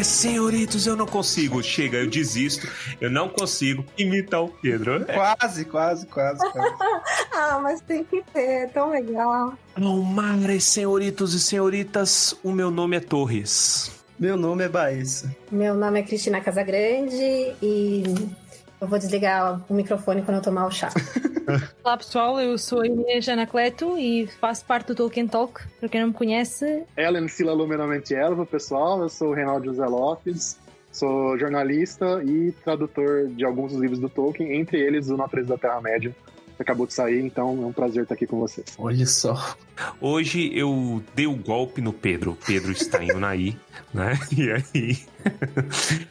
senhoritos, eu não consigo. Chega, eu desisto. Eu não consigo imitar o Pedro. Quase. Ah, mas tem que ter, é tão legal. Almares, senhoritos e senhoritas, o meu nome é Torres. Meu nome é Baessa. Meu nome é Cristina Casagrande e eu vou desligar o microfone quando eu tomar o chá. Olá pessoal, eu sou a Inês Anacleto e faço parte do Tolkien Talk, para quem não me conhece. Ellen Sila Lumenamente Elva, pessoal, eu sou o Reinaldo José Lopes, sou jornalista e tradutor de alguns dos livros do Tolkien, entre eles o Natureza da Terra-média, que acabou de sair, então é um prazer estar aqui com vocês. Olha só. Hoje eu dei o golpe no Pedro. O Pedro está em Unai, né? E aí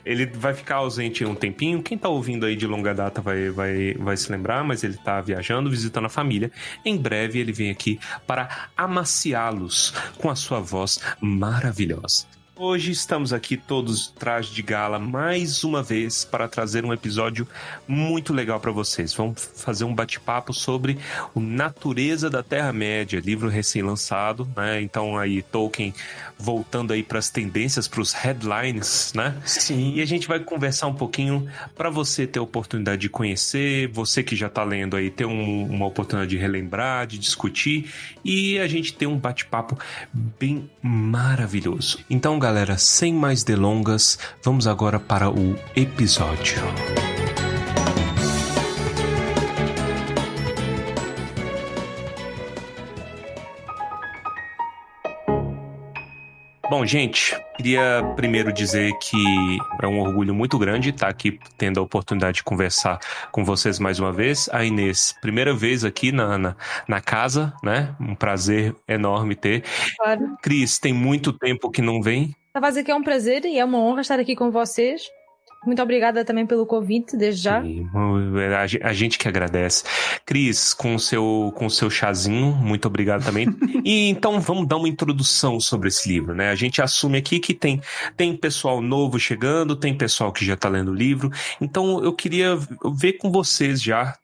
ele vai ficar ausente um tempinho. Quem tá ouvindo aí de longa data vai se lembrar, mas ele tá viajando, visitando a família. Em breve ele vem aqui para amaciá-los com a sua voz maravilhosa. Hoje estamos aqui todos traje de gala mais uma vez para trazer um episódio muito legal para vocês. Vamos fazer um bate-papo sobre o Natureza da Terra-média, livro recém-lançado, né? Então aí Tolkien voltando aí para as tendências, para os headlines, né? Sim. E a gente vai conversar um pouquinho para você ter a oportunidade de conhecer, você que já está lendo aí ter uma oportunidade de relembrar, de discutir e a gente ter um bate-papo bem maravilhoso. Então, galera, sem mais delongas, vamos agora para o episódio. Bom, gente, queria primeiro dizer que é um orgulho muito grande estar aqui tendo a oportunidade de conversar com vocês mais uma vez. A Inês, primeira vez aqui na casa, né? Um prazer enorme ter. Claro. Cris, tem muito tempo que não vem. Estava a dizer que é um prazer e é uma honra estar aqui com vocês. Muito obrigada também pelo convite, desde já. Sim, a gente que agradece. Cris, com o seu chazinho, muito obrigado também. E então vamos dar uma introdução sobre esse livro, né? A gente assume aqui que tem pessoal novo chegando, tem pessoal que já está lendo o livro. Então eu queria ver com vocês já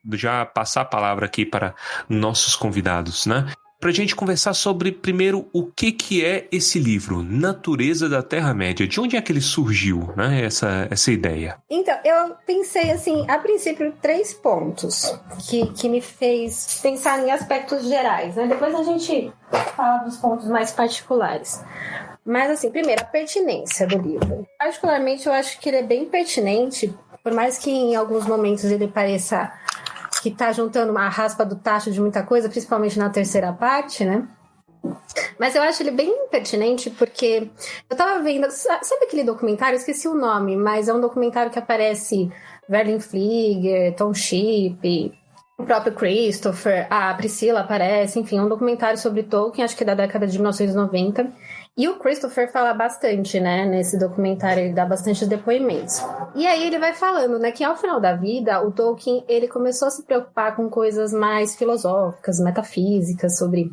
passar a palavra aqui para nossos convidados, né? Pra gente conversar sobre, primeiro, o que é esse livro, Natureza da Terra-média. De onde é que ele surgiu, né, essa ideia? Então, eu pensei, assim, a princípio, 3 pontos que me fez pensar em aspectos gerais, né? Depois a gente fala dos pontos mais particulares. Mas, assim, primeiro, a pertinência do livro. Particularmente, eu acho que ele é bem pertinente, por mais que em alguns momentos ele pareça que tá juntando uma raspa do tacho de muita coisa, principalmente na terceira parte, né? Mas eu acho ele bem pertinente porque eu tava vendo... Sabe aquele documentário? Eu esqueci o nome, mas é um documentário que aparece Verlin Flieger, Tom Shipp, o próprio Christopher, a Priscila aparece, enfim, é um documentário sobre Tolkien, acho que é da década de 1990. E o Christopher fala bastante, né, nesse documentário, ele dá bastante depoimentos. E aí ele vai falando, né, que ao final da vida, o Tolkien, ele começou a se preocupar com coisas mais filosóficas, metafísicas, sobre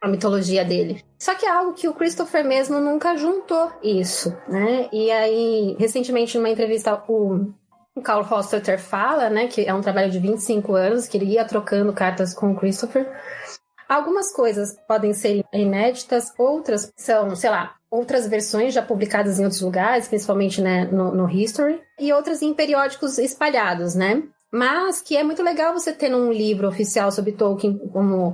a mitologia dele. Só que é algo que o Christopher mesmo nunca juntou isso, né, e aí, recentemente, numa entrevista, o Carl Hostetter fala, né, que é um trabalho de 25 anos, que ele ia trocando cartas com o Christopher. Algumas coisas podem ser inéditas, outras são, sei lá, outras versões já publicadas em outros lugares, principalmente, né, no History, e outras em periódicos espalhados, né? Mas que é muito legal você ter num livro oficial sobre Tolkien, como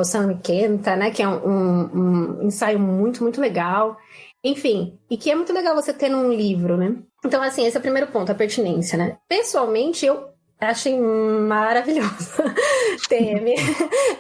o Sam Kenta, né, que é um ensaio muito, muito legal. Enfim, e que é muito legal você ter num livro, né? Então, assim, esse é o primeiro ponto, a pertinência, né? Pessoalmente, eu achei maravilhoso ter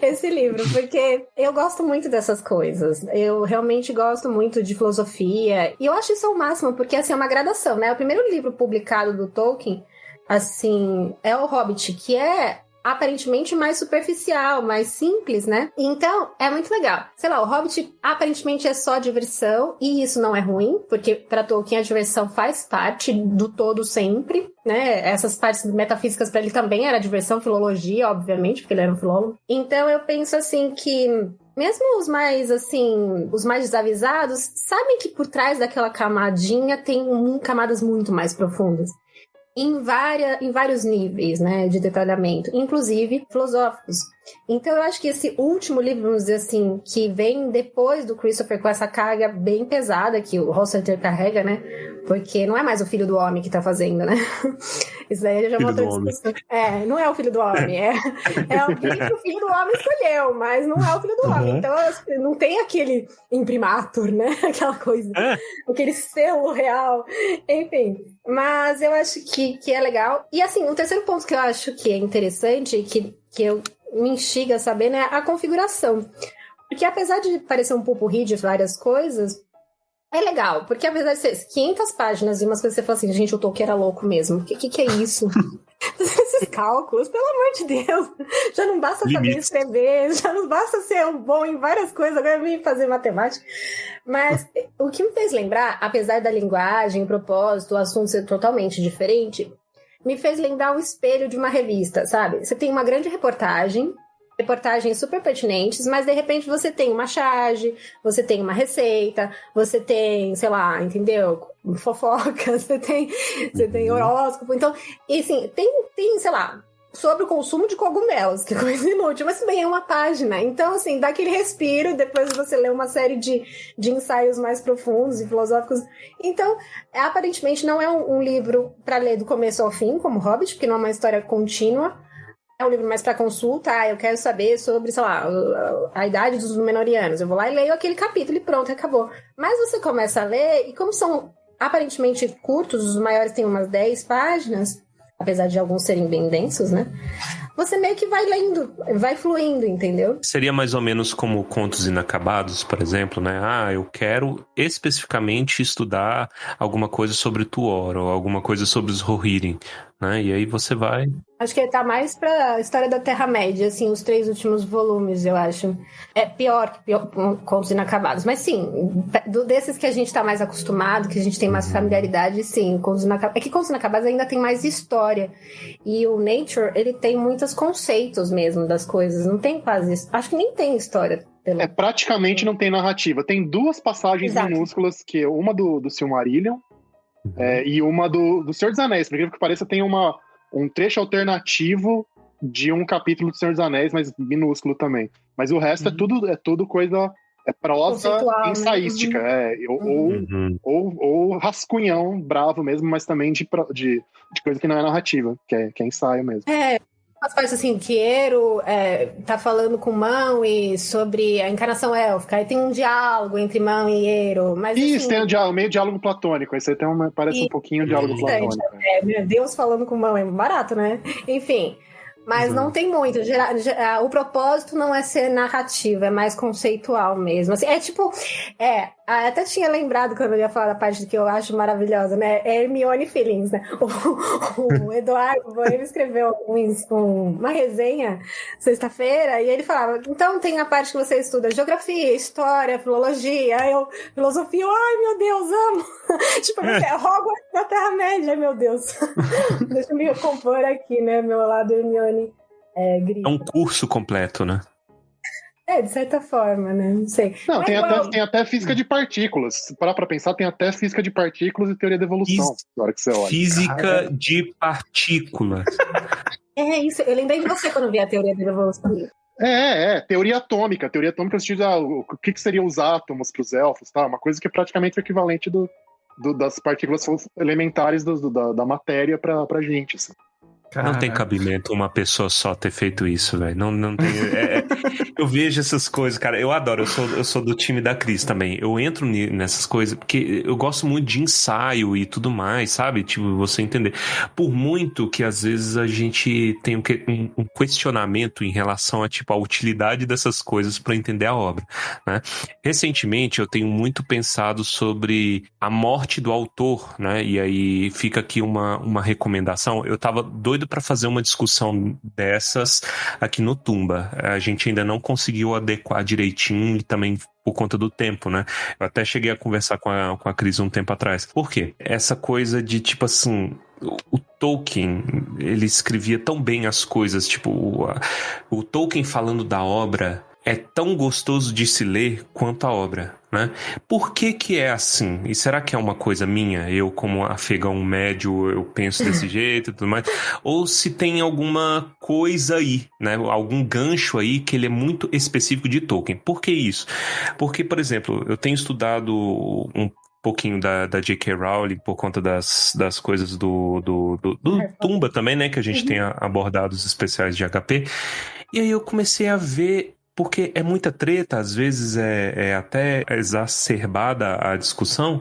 esse livro, porque eu gosto muito dessas coisas. Eu realmente gosto muito de filosofia. E eu acho isso ao máximo, porque assim, é uma gradação, né? O primeiro livro publicado do Tolkien, assim, é O Hobbit, que é aparentemente mais superficial, mais simples, né? Então, é muito legal. Sei lá, o Hobbit aparentemente é só diversão, e isso não é ruim, porque para Tolkien a diversão faz parte do todo sempre, né? Essas partes metafísicas para ele também era diversão, filologia, obviamente, porque ele era um filólogo. Então, eu penso assim que mesmo os mais, assim, os mais desavisados sabem que por trás daquela camadinha tem camadas muito mais profundas. Em vários níveis, né, de detalhamento, inclusive filosóficos. Então eu acho que esse último livro, vamos dizer assim, que vem depois do Christopher com essa carga bem pesada que o Rossiter carrega, né? Porque não é mais o filho do homem que tá fazendo, né? Isso daí já é uma outra discussão. Não é o filho do homem, é alguém que o filho do homem escolheu, mas não é o filho do homem. Então não tem aquele imprimatur, né? Aquela coisa, aquele selo real, enfim. Mas eu acho que é legal. E assim, o terceiro ponto que eu acho que é interessante, que eu me instiga a saber, né, a configuração. Porque apesar de parecer um pupurri de várias coisas, é legal, porque apesar de ser 500 páginas e umas coisas que você fala assim, gente, o Tolkien era louco mesmo. O que é isso? Esses cálculos, pelo amor de Deus. Já não basta saber escrever, já não basta ser um bom em várias coisas, agora vim fazer matemática. Mas o que me fez lembrar, apesar da linguagem, o propósito, o assunto ser totalmente diferente, me fez lembrar o espelho de uma revista, sabe? Você tem uma grande reportagens super pertinentes, mas de repente você tem uma charge, você tem uma receita, você tem, sei lá, entendeu? Fofoca, você tem horóscopo. Então, e assim, tem, sei lá, sobre o consumo de cogumelos, que é coisa inútil, mas também é uma página. Então, assim, dá aquele respiro, depois você lê uma série de ensaios mais profundos e filosóficos. Então, aparentemente não é um livro para ler do começo ao fim, como Hobbit, porque não é uma história contínua. É um livro mais para consulta, eu quero saber sobre, sei lá, a idade dos Númenóreanos. Eu vou lá e leio aquele capítulo e pronto, acabou. Mas você começa a ler, e como são aparentemente curtos, os maiores têm umas 10 páginas, apesar de alguns serem bem densos, né? Você meio que vai lendo, vai fluindo, entendeu? Seria mais ou menos como Contos Inacabados, por exemplo, né? Eu quero especificamente estudar alguma coisa sobre Tuor, ou alguma coisa sobre os Rohirrim, né? E aí você vai... Acho que ele tá mais pra história da Terra-média, assim, os 3 últimos volumes, eu acho. É pior que Contos Inacabados. Mas sim, desses que a gente tá mais acostumado, que a gente tem mais familiaridade, sim, Contos Inacabados. É que Contos Inacabados ainda tem mais história. E o Nature, ele tem muitos conceitos mesmo das coisas. Não tem quase isso. Acho que nem tem história. Praticamente não tem narrativa. Tem 2 passagens minúsculas, que é uma do Silmarillion e uma do Senhor dos Anéis. Por incrível que pareça, tem um trecho alternativo de um capítulo do Senhor dos Anéis, mas minúsculo também. Mas o resto é tudo coisa... É prosa ensaística, né? Ou rascunhão bravo mesmo, mas também de coisa que não é narrativa, que é ensaio mesmo. As partes assim, que Ero tá falando com Mão e sobre a encarnação élfica, aí tem um diálogo entre Mão e Ero. Mas, isso, assim, tem meio diálogo platônico, aí você parece um pouquinho diálogo platônico. Meu Deus falando com Mão, é barato, né? Enfim, mas não tem muito. O propósito não é ser narrativo, é mais conceitual mesmo. Assim, até tinha lembrado quando eu ia falar da parte que eu acho maravilhosa, né? É Hermione Feelings, né? O Eduardo Boêmio escreveu uma resenha sexta-feira e ele falava, então tem a parte que você estuda geografia, história, filologia, filosofia, ai meu Deus, amo! Tipo, Hogwarts da Terra-média, meu Deus. Deixa eu me compor aqui, né? Meu lado Hermione grita. É um curso completo, né? De certa forma, né? Não sei. Não, tem até física de partículas. Se parar pra pensar, tem até física de partículas e teoria da evolução. Na hora que você olha. Física de partículas. Isso. Eu lembrei de você quando vi a teoria da evolução. Teoria atômica. Teoria atômica no sentido o que seriam os átomos para os elfos, tá? Uma coisa que é praticamente o equivalente das partículas elementares da matéria pra gente, assim. Não tem cabimento uma pessoa só ter feito isso, velho. Não tem. Eu vejo essas coisas, cara. Eu adoro. Eu sou do time da Cris também. Eu entro nessas coisas porque eu gosto muito de ensaio e tudo mais, sabe? Tipo, você entender. Por muito que às vezes a gente tem um questionamento em relação a utilidade dessas coisas para entender a obra, né? Recentemente eu tenho muito pensado sobre a morte do autor, né? E aí fica aqui uma recomendação. Eu tava doido para fazer uma discussão dessas aqui no Tumba. A gente ainda não conseguiu adequar direitinho e também por conta do tempo, né? Eu até cheguei a conversar com a Cris um tempo atrás. Por quê? Essa coisa de, tipo assim, o Tolkien, ele escrevia tão bem as coisas, tipo, o Tolkien falando da obra é tão gostoso de se ler quanto a obra, né? Por que é assim? E será que é uma coisa minha? Eu, como afegão médio, eu penso desse jeito e tudo mais? Ou se tem alguma coisa aí, né? Algum gancho aí que ele é muito específico de Tolkien. Por que isso? Porque, por exemplo, eu tenho estudado um pouquinho da J.K. Rowling por conta das coisas do Tumba também, né? Que a gente tem abordado os especiais de HP. E aí eu comecei a ver, porque é muita treta, às vezes é até exacerbada a discussão,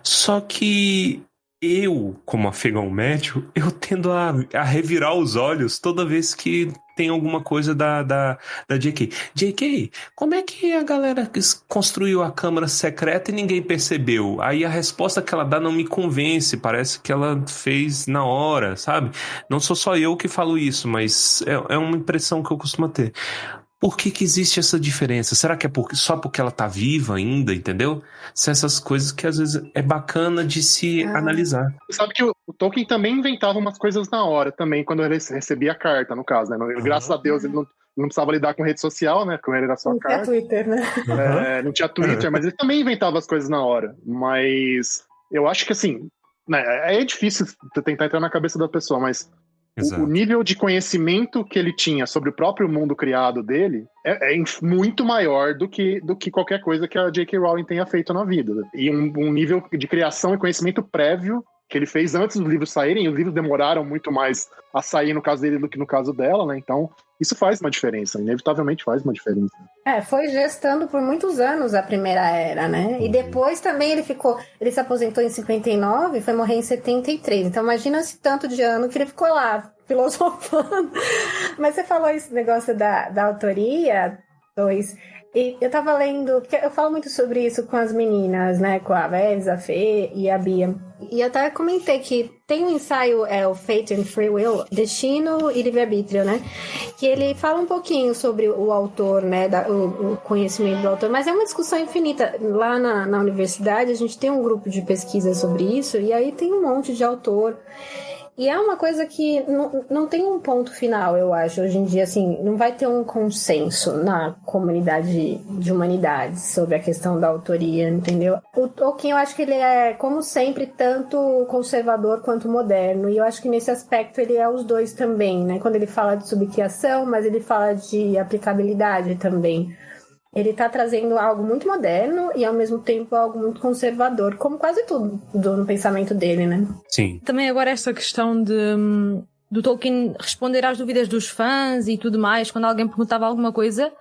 só que eu, como afegão médio, eu tendo a revirar os olhos toda vez que tem alguma coisa da J.K. J.K., como é que a galera construiu a câmara secreta e ninguém percebeu? Aí a resposta que ela dá não me convence, parece que ela fez na hora, sabe? Não sou só eu que falo isso, mas é uma impressão que eu costumo ter. Por que existe essa diferença? Será que é só porque ela tá viva ainda, entendeu? São essas coisas que às vezes é bacana de se analisar. Você sabe que o Tolkien também inventava umas coisas na hora também, quando ele recebia a carta, no caso, né? Graças a Deus ele não precisava lidar com rede social, né? Porque ele era só não carta. Não tinha Twitter, né? Não tinha Twitter, mas ele também inventava as coisas na hora. Mas eu acho que assim, né, é difícil tentar entrar na cabeça da pessoa, mas o nível de conhecimento que ele tinha sobre o próprio mundo criado dele é muito maior do que qualquer coisa que a J.K. Rowling tenha feito na vida. E um nível de criação e conhecimento prévio que ele fez antes dos livros saírem, e os livros demoraram muito mais a sair no caso dele do que no caso dela, né? Então, isso faz uma diferença, inevitavelmente faz uma diferença. Foi gestando por muitos anos a Primeira Era, né? E depois também ele se aposentou em 59 e foi morrer em 73. Então imagina esse tanto de ano que ele ficou lá, filosofando. Mas você falou esse negócio da autoria, e eu tava lendo, porque eu falo muito sobre isso com as meninas, né? Com a Vez, a Fê e a Bia. E eu até comentei que tem um ensaio, o Fate and Free Will, Destino e Livre-Arbítrio, né? Que ele fala um pouquinho sobre o autor, né? O conhecimento do autor, mas é uma discussão infinita. Lá na universidade a gente tem um grupo de pesquisa sobre isso, e aí tem um monte de autor. E é uma coisa que não tem um ponto final, eu acho, hoje em dia, assim, não vai ter um consenso na comunidade de humanidades sobre a questão da autoria, entendeu? O Tolkien, eu acho que ele é, como sempre, tanto conservador quanto moderno, e eu acho que nesse aspecto ele é os dois também, né? Quando ele fala de subcriação, mas ele fala de aplicabilidade também. Ele tá trazendo algo muito moderno e, ao mesmo tempo, algo muito conservador, como quase tudo no pensamento dele, né? Sim. Também agora esta questão do Tolkien responder às dúvidas dos fãs e tudo mais, quando alguém perguntava alguma coisa,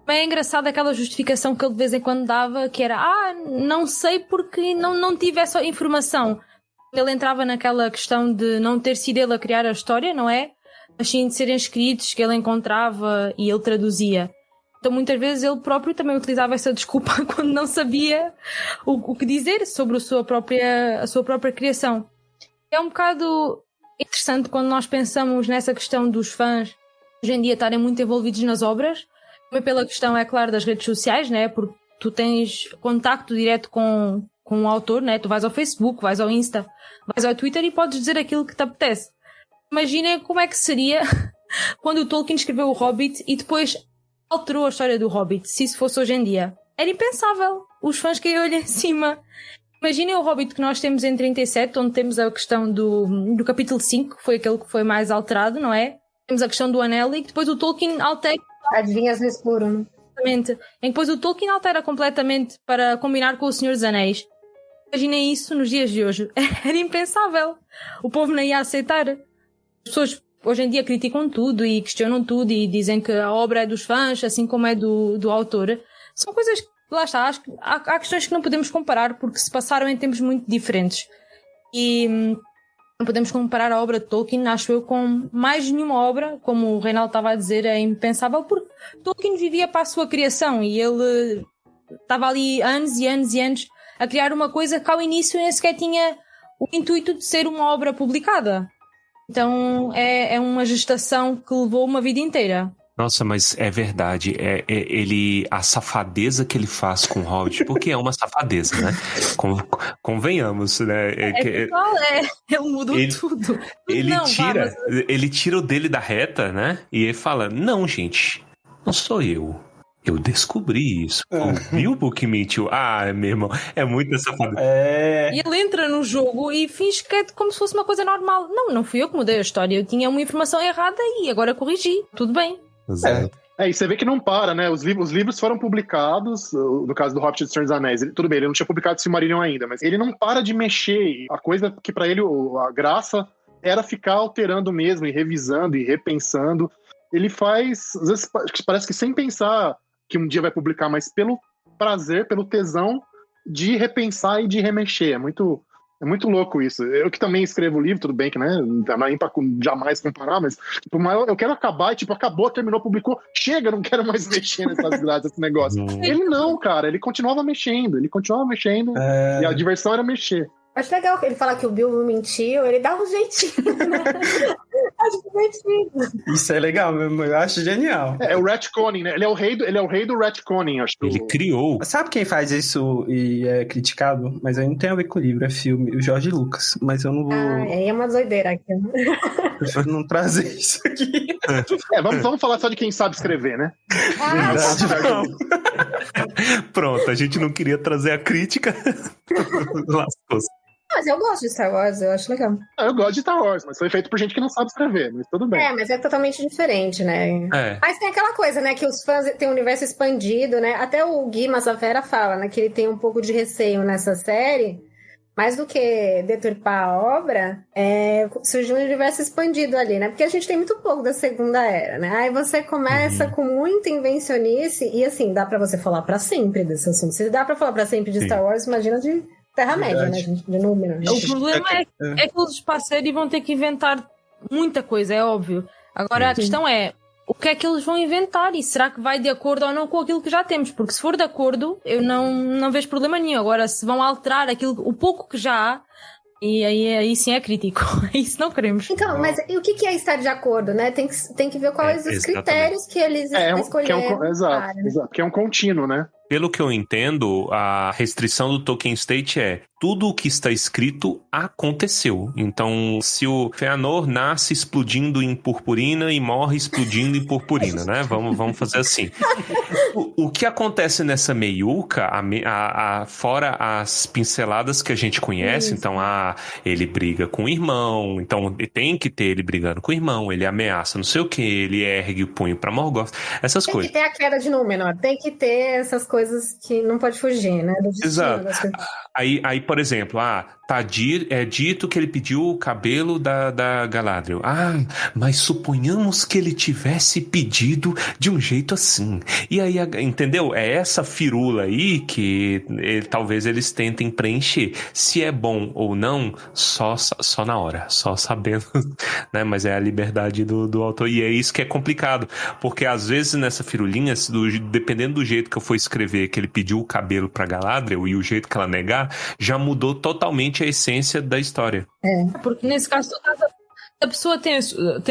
bem é engraçado aquela justificação que ele de vez em quando dava, que era, não sei porque não tive essa informação. Ele entrava naquela questão de não ter sido ele a criar a história, não é? Mas sim de serem escritos que ele encontrava e ele traduzia. Então muitas vezes ele próprio também utilizava essa desculpa quando não sabia o que dizer sobre a sua própria criação. É um bocado interessante quando nós pensamos nessa questão dos fãs hoje em dia estarem muito envolvidos nas obras, também pela questão, é claro, das redes sociais, né? Porque tu tens contacto direto com o autor, né? Tu vais ao Facebook, vais ao Insta, vais ao Twitter e podes dizer aquilo que te apetece. Imaginem como é que seria quando o Tolkien escreveu o Hobbit e depois alterou a história do Hobbit, se isso fosse hoje em dia. Era impensável. Os fãs caíram-lhe em cima. Imaginem o Hobbit que nós temos em 37, onde temos a questão do capítulo 5, que foi aquele que foi mais alterado, não é? Temos a questão do anel e que depois o Tolkien altera. Adivinhas no escuro, né? Exatamente. Em que depois o Tolkien altera completamente para combinar com o Senhor dos Anéis. Imaginem isso nos dias de hoje. Era impensável. O povo não ia aceitar. As pessoas hoje em dia criticam tudo e questionam tudo e dizem que a obra é dos fãs, assim como é do autor. São coisas que, lá está, acho que há questões que não podemos comparar porque se passaram em tempos muito diferentes. E não podemos comparar a obra de Tolkien, acho eu, com mais nenhuma obra, como o Reinaldo estava a dizer, é impensável, porque Tolkien vivia para a sua criação e ele estava ali anos e anos e anos a criar uma coisa que ao início nem sequer tinha o intuito de ser uma obra publicada. Então é uma gestação que levou uma vida inteira. Nossa, mas é verdade, a safadeza que ele faz com o Hobbit, porque é uma safadeza, né? Convenhamos, né? Ele mudou tudo. Ele tira o dele da reta, né? E ele fala, não, gente, não sou eu. Eu descobri isso. O Bilbo que mentiu. Ah, meu irmão, é muito essa foda. E ele entra no jogo e finge que é como se fosse uma coisa normal. Não fui eu que mudei a história. Eu tinha uma informação errada e agora corrigi. Tudo bem. E você vê que não para, né? Os livros foram publicados, no caso do Hobbit e do Senhor dos Anéis. Tudo bem, ele não tinha publicado Silmarillion ainda, mas ele não para de mexer. A coisa que pra ele, a graça, era ficar alterando mesmo, e revisando, e repensando. Ele faz, às vezes, parece que sem pensar que um dia vai publicar, mas pelo prazer, pelo tesão de repensar e de remexer. É muito louco isso. Eu que também escrevo livro, tudo bem que, né, não dá nem pra jamais comparar, mas tipo, eu quero acabar e, tipo, acabou, terminou, publicou, chega, não quero mais mexer nessas grades, esse negócio. Ele não, cara, ele continuava mexendo, e a diversão era mexer. Acho legal que ele fala que o Bilbo mentiu, ele dá um jeitinho, né? Acho divertido. Isso é legal mesmo, eu acho genial. É o retconning, né? Ele é o rei do retconning, acho. Ele criou. Sabe quem faz isso e é criticado? Mas aí não tem a ver com o livro, é filme, o Jorge Lucas. Mas eu não vou... É uma doideira aqui. Prefiro não trazer isso aqui. Vamos falar só de quem sabe escrever, né? Pronto, a gente não queria trazer a crítica. Lascou-se. Mas eu gosto de Star Wars, eu acho legal. Eu gosto de Star Wars, mas foi feito por gente que não sabe escrever, mas tudo bem. Mas é totalmente diferente, né? Mas tem aquela coisa, né, que os fãs têm um universo expandido, né? Até o Gui Massafera fala, né, que ele tem um pouco de receio nessa série, mais do que deturpar a obra, surgiu um universo expandido ali, né? Porque a gente tem muito pouco da Segunda Era, né? Aí você começa com muita invencionice e, assim, dá pra você falar pra sempre desse assunto. Se dá pra falar pra sempre de Star Wars, imagina de Terra-média, né, gente? De número. Né? O problema é que os parceiros vão ter que inventar muita coisa, é óbvio. Agora a questão é, o que é que eles vão inventar? E será que vai de acordo ou não com aquilo que já temos? Porque se for de acordo, eu não vejo problema nenhum. Agora, se vão alterar o pouco que já há, e aí sim é crítico. Isso não queremos. Então, mas e o que é estar de acordo, né? Tem que ver quais os critérios que eles escolheram. Exato, porque é um contínuo, né? Pelo que eu entendo, a restrição do Tolkien State é tudo o que está escrito aconteceu. Então, se o Fëanor nasce explodindo em purpurina e morre explodindo em purpurina, né? Vamos fazer assim. O que acontece nessa meiuca, fora as pinceladas que a gente conhece, então, ele briga com o irmão, então tem que ter ele brigando com o irmão, ele ameaça não sei o que, ele ergue o punho pra Morgoth, essas coisas. Tem que ter a queda de Númenor, tem que ter essas coisas que não pode fugir, né? Do destino. Exato. Aí, por exemplo, é dito que ele pediu o cabelo da Galadriel. Mas suponhamos que ele tivesse pedido de um jeito assim. E aí, entendeu? É essa firula aí que talvez eles tentem preencher. Se é bom ou não, só na hora, só sabendo, né? Mas é a liberdade do autor. E é isso que é complicado, porque às vezes nessa firulinha, dependendo do jeito que eu for escrever que ele pediu o cabelo pra Galadriel e o jeito que ela negar, já mudou totalmente a essência da história. Porque nesse caso a pessoa tem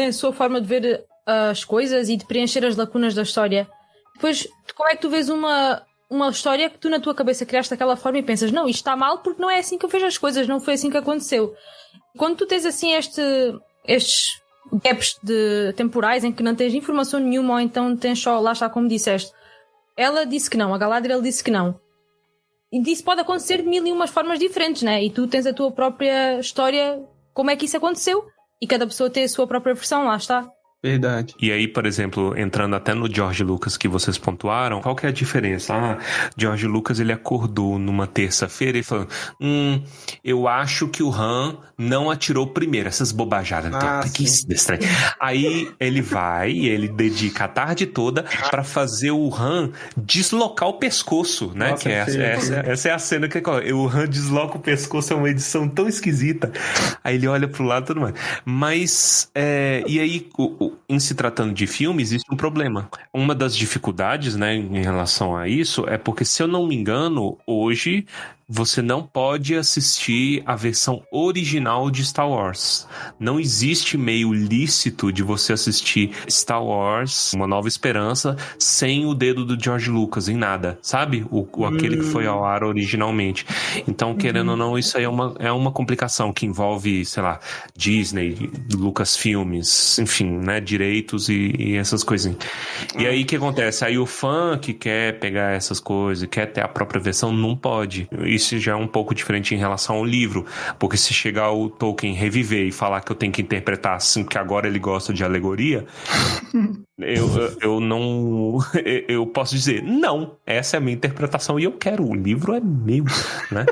a sua forma de ver as coisas e de preencher as lacunas da história. Depois, como é que tu vês uma história que tu na tua cabeça criaste daquela forma e pensas, não, isto está mal porque não é assim que eu vejo as coisas, não foi assim que aconteceu. Quando tu tens assim estes gaps temporais em que não tens informação nenhuma ou então tens só, lá está como disseste, ela disse que não, a Galadriel disse que não. E isso pode acontecer de mil e umas formas diferentes, né? E tu tens a tua própria história, como é que isso aconteceu. E cada pessoa tem a sua própria versão, lá está. Verdade. E aí, por exemplo, entrando até no George Lucas que vocês pontuaram, qual que é a diferença? George Lucas, ele acordou numa terça-feira e falou, eu acho que o Han não atirou primeiro, essas bobajadas. Que estranho. Aí ele ele dedica a tarde toda pra fazer o Han deslocar o pescoço, né? Nossa, que essa é a cena que ele coloca. O Han desloca o pescoço, é uma edição tão esquisita. Aí ele olha pro lado e tudo mais. Mas, e aí, em se tratando de filme, existe um problema. Uma das dificuldades, né, em relação a isso, é porque, se eu não me engano, hoje você não pode assistir a versão original de Star Wars. Não existe meio lícito de você assistir Star Wars, Uma Nova Esperança, sem o dedo do George Lucas em nada, sabe? Aquele que foi ao ar originalmente. Então, querendo ou não, isso aí é uma complicação que envolve, sei lá, Disney, Lucasfilmes, enfim, né, direitos e essas coisinhas. E aí o que acontece? Aí o fã que quer pegar essas coisas, quer ter a própria versão, não pode. Isso já é um pouco diferente em relação ao livro, porque se chegar o Tolkien reviver e falar que eu tenho que interpretar assim, porque agora ele gosta de alegoria, eu não... Eu posso dizer, não, essa é a minha interpretação e eu quero, o livro é meu, né?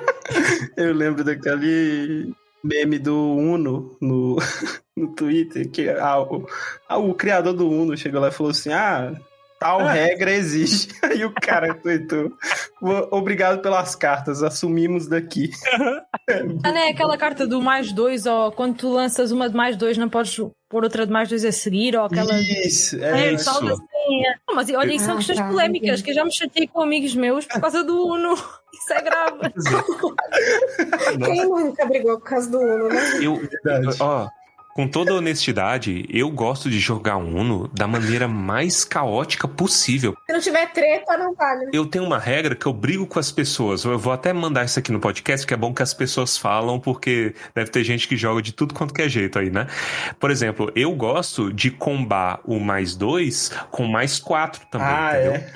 Eu lembro daquele meme do Uno no Twitter, que o criador do Uno chegou lá e falou assim, tal regra existe. Aí o cara tweetou, obrigado pelas cartas, assumimos daqui. Não é aquela carta do +2, ou quando tu lanças uma de +2 não podes pôr outra de +2 a seguir, ou aquela... Isso, isso. Assim. Não, mas olha, isso são questões polémicas, que eu já me chateei com amigos meus por causa do Uno. Isso é grave. Quem nunca brigou por causa do Uno, né? Com toda honestidade, eu gosto de jogar Uno da maneira mais caótica possível. Se não tiver treta, não vale. Eu tenho uma regra que eu brigo com as pessoas. Eu vou até mandar isso aqui no podcast, que é bom que as pessoas falam, porque deve ter gente que joga de tudo quanto que é jeito aí, né? Por exemplo, eu gosto de combar o +2 com +4 também, entendeu? É.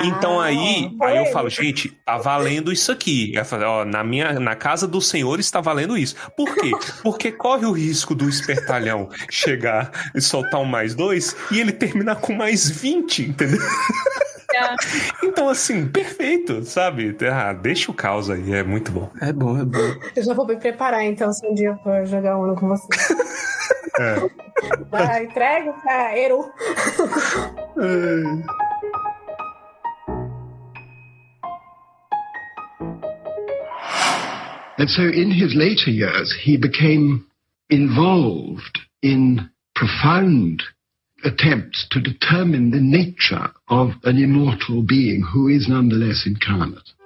Então aí eu falo, gente, tá valendo isso aqui. Eu falo, na casa do senhor está valendo isso. Por quê? Porque corre o risco do espertalhão chegar e soltar um +2 e ele terminar com +20, entendeu? Então, assim, perfeito, sabe? Deixa o caos aí, é muito bom. É bom. Eu já vou me preparar, então, se um dia eu for jogar Uno com você. Entrega pra Eru. And so in his later years, he became involved in profound attempts to determine the nature of an immortal being who is nonetheless incarnate.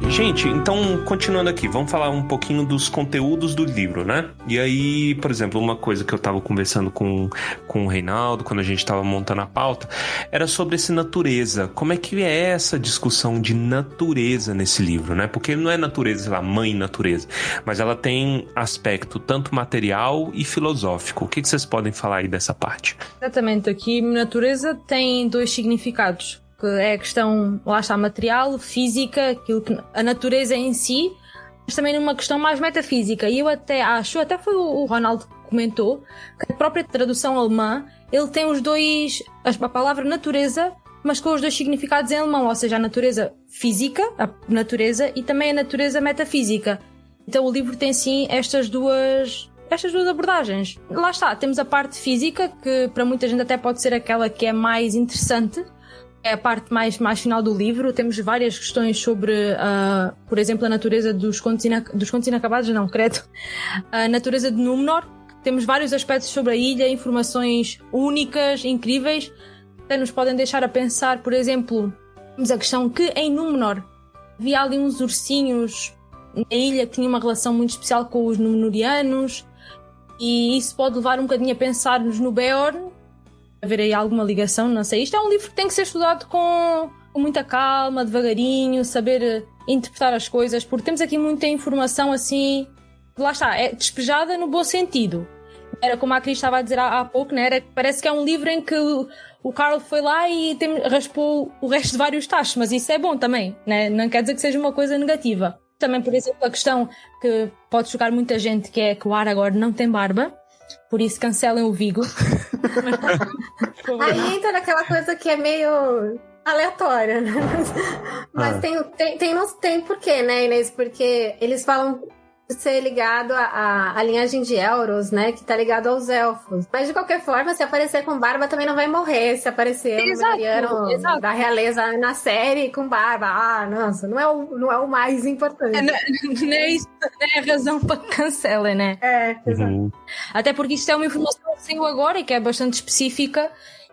Gente, então, continuando aqui, vamos falar um pouquinho dos conteúdos do livro, né? E aí, por exemplo, uma coisa que eu tava conversando com o Reinaldo, quando a gente tava montando a pauta, era sobre essa natureza. Como é que é essa discussão de natureza nesse livro, né? Porque não é natureza, sei lá, mãe natureza, mas ela tem aspecto tanto material e filosófico. O que vocês podem falar aí dessa parte? Exatamente, aqui natureza tem 2 significados. Que é a questão, lá está, material, física, aquilo que, a natureza em si, mas também numa questão mais metafísica. E eu até acho, até foi o Ronaldo que comentou, que a própria tradução alemã, ele tem os dois, a palavra natureza, mas com os 2 significados em alemão, ou seja, a natureza física, a natureza, e também a natureza metafísica. Então o livro tem sim estas duas abordagens. Lá está, temos a parte física, que para muita gente até pode ser aquela que é mais interessante, é a parte mais final do livro. Temos várias questões sobre, por exemplo, a natureza dos contos inacabados, não, credo. A natureza de Númenor. Temos vários aspectos sobre a ilha, informações únicas, incríveis. Até nos podem deixar a pensar, por exemplo, temos a questão que em Númenor havia ali uns ursinhos na ilha que tinham uma relação muito especial com os Númenóreanos. E isso pode levar um bocadinho a pensar-nos no Beorn. Haver aí alguma ligação, não sei. Isto é um livro que tem que ser estudado com muita calma, devagarinho, saber interpretar as coisas, porque temos aqui muita informação assim, lá está, é despejada no bom sentido. Era como a Cris estava a dizer há pouco, né? Parece que é um livro em que o Carl foi lá e raspou o resto de vários tachos, mas isso é bom também, né? Não quer dizer que seja uma coisa negativa. Também, por exemplo, a questão que pode chocar muita gente, que é que o Aragorn não tem barba. Por isso cancelem o Vigo. Aí entra naquela coisa que é meio aleatória, né? Mas tem porquê, né, Inês? Porque eles falam de ser ligado à linhagem de Elros, né? Que tá ligado aos elfos. Mas de qualquer forma, se aparecer com barba também não vai morrer. Se aparecer um Menoriano da realeza na série com barba, nossa, não é o mais importante. Não é isso, é a razão para que cancelem, né? Exato. Até porque isto é uma informação que saiu agora e que é bastante específica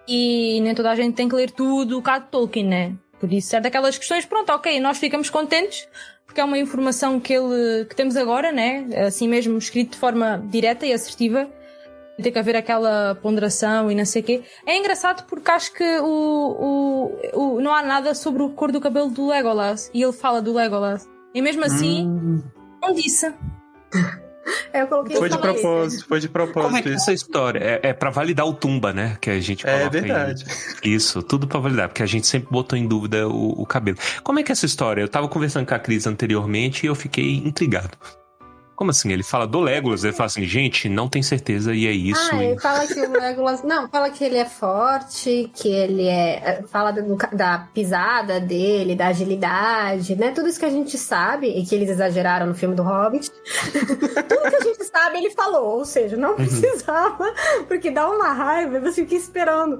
e nem toda a gente tem que ler tudo o cá de Tolkien, né? Por isso é daquelas questões, pronto, ok, nós ficamos contentes porque é uma informação que temos agora, né? Assim mesmo escrito de forma direta e assertiva. Tem que haver aquela ponderação e não sei o quê. É engraçado porque acho que não há nada sobre a cor do cabelo do Legolas. E ele fala do Legolas. E mesmo assim, não disse. Eu coloquei Foi de isso na lista. propósito, foi de propósito. Como é que é isso. essa história? É pra validar o Tumba, né? Que a gente coloca É verdade. aí. Isso, tudo pra validar, porque a gente sempre botou em dúvida o cabelo. Como é que é essa história? Eu tava conversando com a Cris anteriormente e eu fiquei intrigado. Como assim? Ele fala do Legolas, ele fala assim, gente, não tem certeza e é isso. Ele fala que o Legolas... Não, fala que ele é forte, que ele é... Fala da pisada dele, da agilidade, né? Tudo isso que a gente sabe, e que eles exageraram no filme do Hobbit. Tudo que a gente sabe, ele falou. Ou seja, não precisava, porque dá uma raiva, você fica esperando